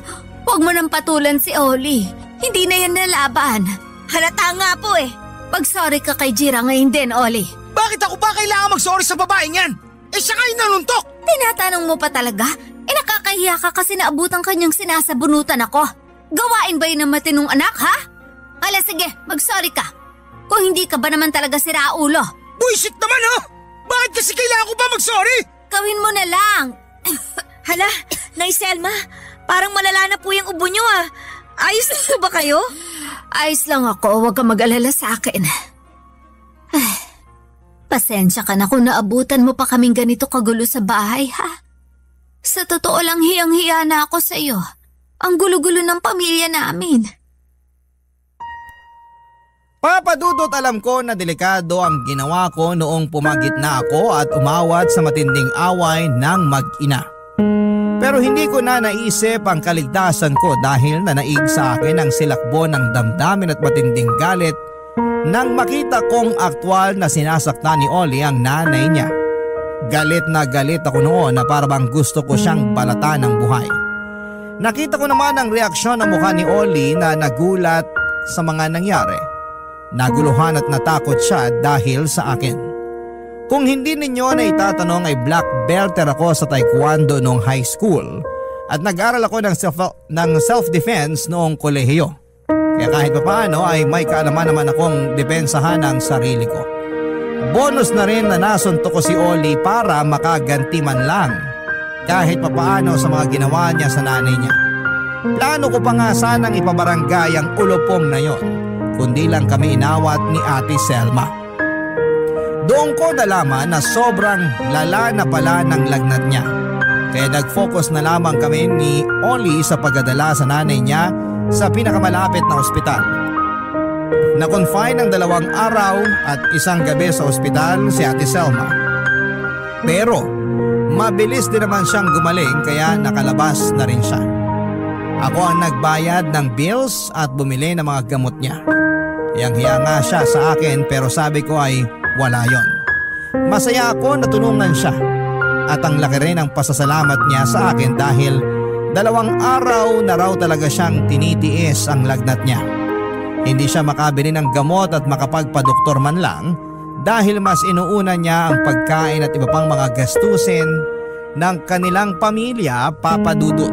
Huwag mo nang patulan si Oli. Hindi na yan nalaban. Halata nga po eh. Pag-sorry ka kay Jira ngayon din, Oli. Bakit ako ba kailangan mag-sorry sa babaeng yan? Eh siya kayo nanuntok! Tinatanong mo pa talaga? Nakakahiya ka kasi naabutan kanyang sinasabunutan ako. Gawain ba yun ng matinong anak, ha? Ala sige, mag-sorry ka. Kung hindi ka ba naman talaga si Raulo. Buisit naman, ha? Bakit kasi kailangan ko ba mag-sorry? Gawin mo na lang. Hala, Nay Selma, parang malala na po yung ubo nyo ah. Ayos na po ba kayo? Ayos lang ako, huwag ka mag-alala sa akin. Pasensya ka na kung naabutan mo pa kaming ganito kagulo sa bahay, ha? Sa totoo lang hiyang-hiya na ako sa iyo. Ang gulo-gulo ng pamilya namin. Papadudot, alam ko na delikado ang ginawa ko noong pumagit na ako at umawat sa matinding away ng mag-ina. Pero hindi ko na naisip ang kaligtasan ko dahil nanaig sa akin ang silakbo ng damdamin at matinding galit nang makita kong aktwal na sinasaktan ni Oli ang nanay niya. Galit na galit ako noon na parang gusto ko siyang balatan ng buhay. Nakita ko naman ang reaksyon ng mukha ni Oli na nagulat sa mga nangyari. Naguluhan at natakot siya dahil sa akin. Kung hindi ninyo na itatanong ay black belter ako sa taekwondo noong high school at nag-aral ako ng self-defense noong kolehiyo. Kaya kahit papaano ay may kaalaman naman akong depensahan ng sarili ko. Bonus na rin na nasuntok ko si Oli para makaganti man lang kahit papaano sa mga ginawa niya sa nanay niya. Plano ko pa nga sanang ipabarangay ang ulupong na yon, kundi lang kami inawat ni Ate Selma. Doon ko nalaman na sobrang lala na pala ng lagnat niya. Kaya nag-focus na lamang kami ni Oli sa pagdadala sa nanay niya sa pinakamalapit na ospital. Na-confine ng 2 araw at 1 gabi sa ospital si Ate Selma. Pero mabilis din naman siyang gumaling kaya nakalabas na rin siya. Ako ang nagbayad ng bills at bumili ng mga gamot niya. Hiyang-hiya nga siya sa akin pero sabi ko ay wala yon. Masaya ako na tulungan siya at ang laki rin ang pasasalamat niya sa akin dahil 2 araw na raw talaga siyang tinitiis ang lagnat niya. Hindi siya makabili ng gamot at makapagpadoktor man lang dahil mas inuuna niya ang pagkain at iba pang mga gastusin ng kanilang pamilya, Papa Dudut.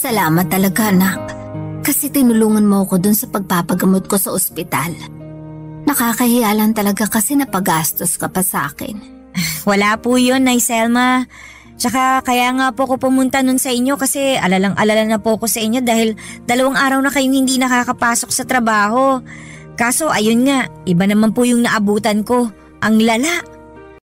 Salamat talaga, anak. Kasi tinulungan mo ako dun sa pagpapagamot ko sa ospital. Nakakahiya lang talaga kasi napagastos ka pa sa akin. Wala po yun, Nay Selma. Tsaka kaya nga po ako pumunta nun sa inyo kasi alalang-alala na po ako sa inyo dahil 2 araw na kayong hindi nakakapasok sa trabaho. Kaso ayun nga, iba naman po yung naabutan ko. Ang lala.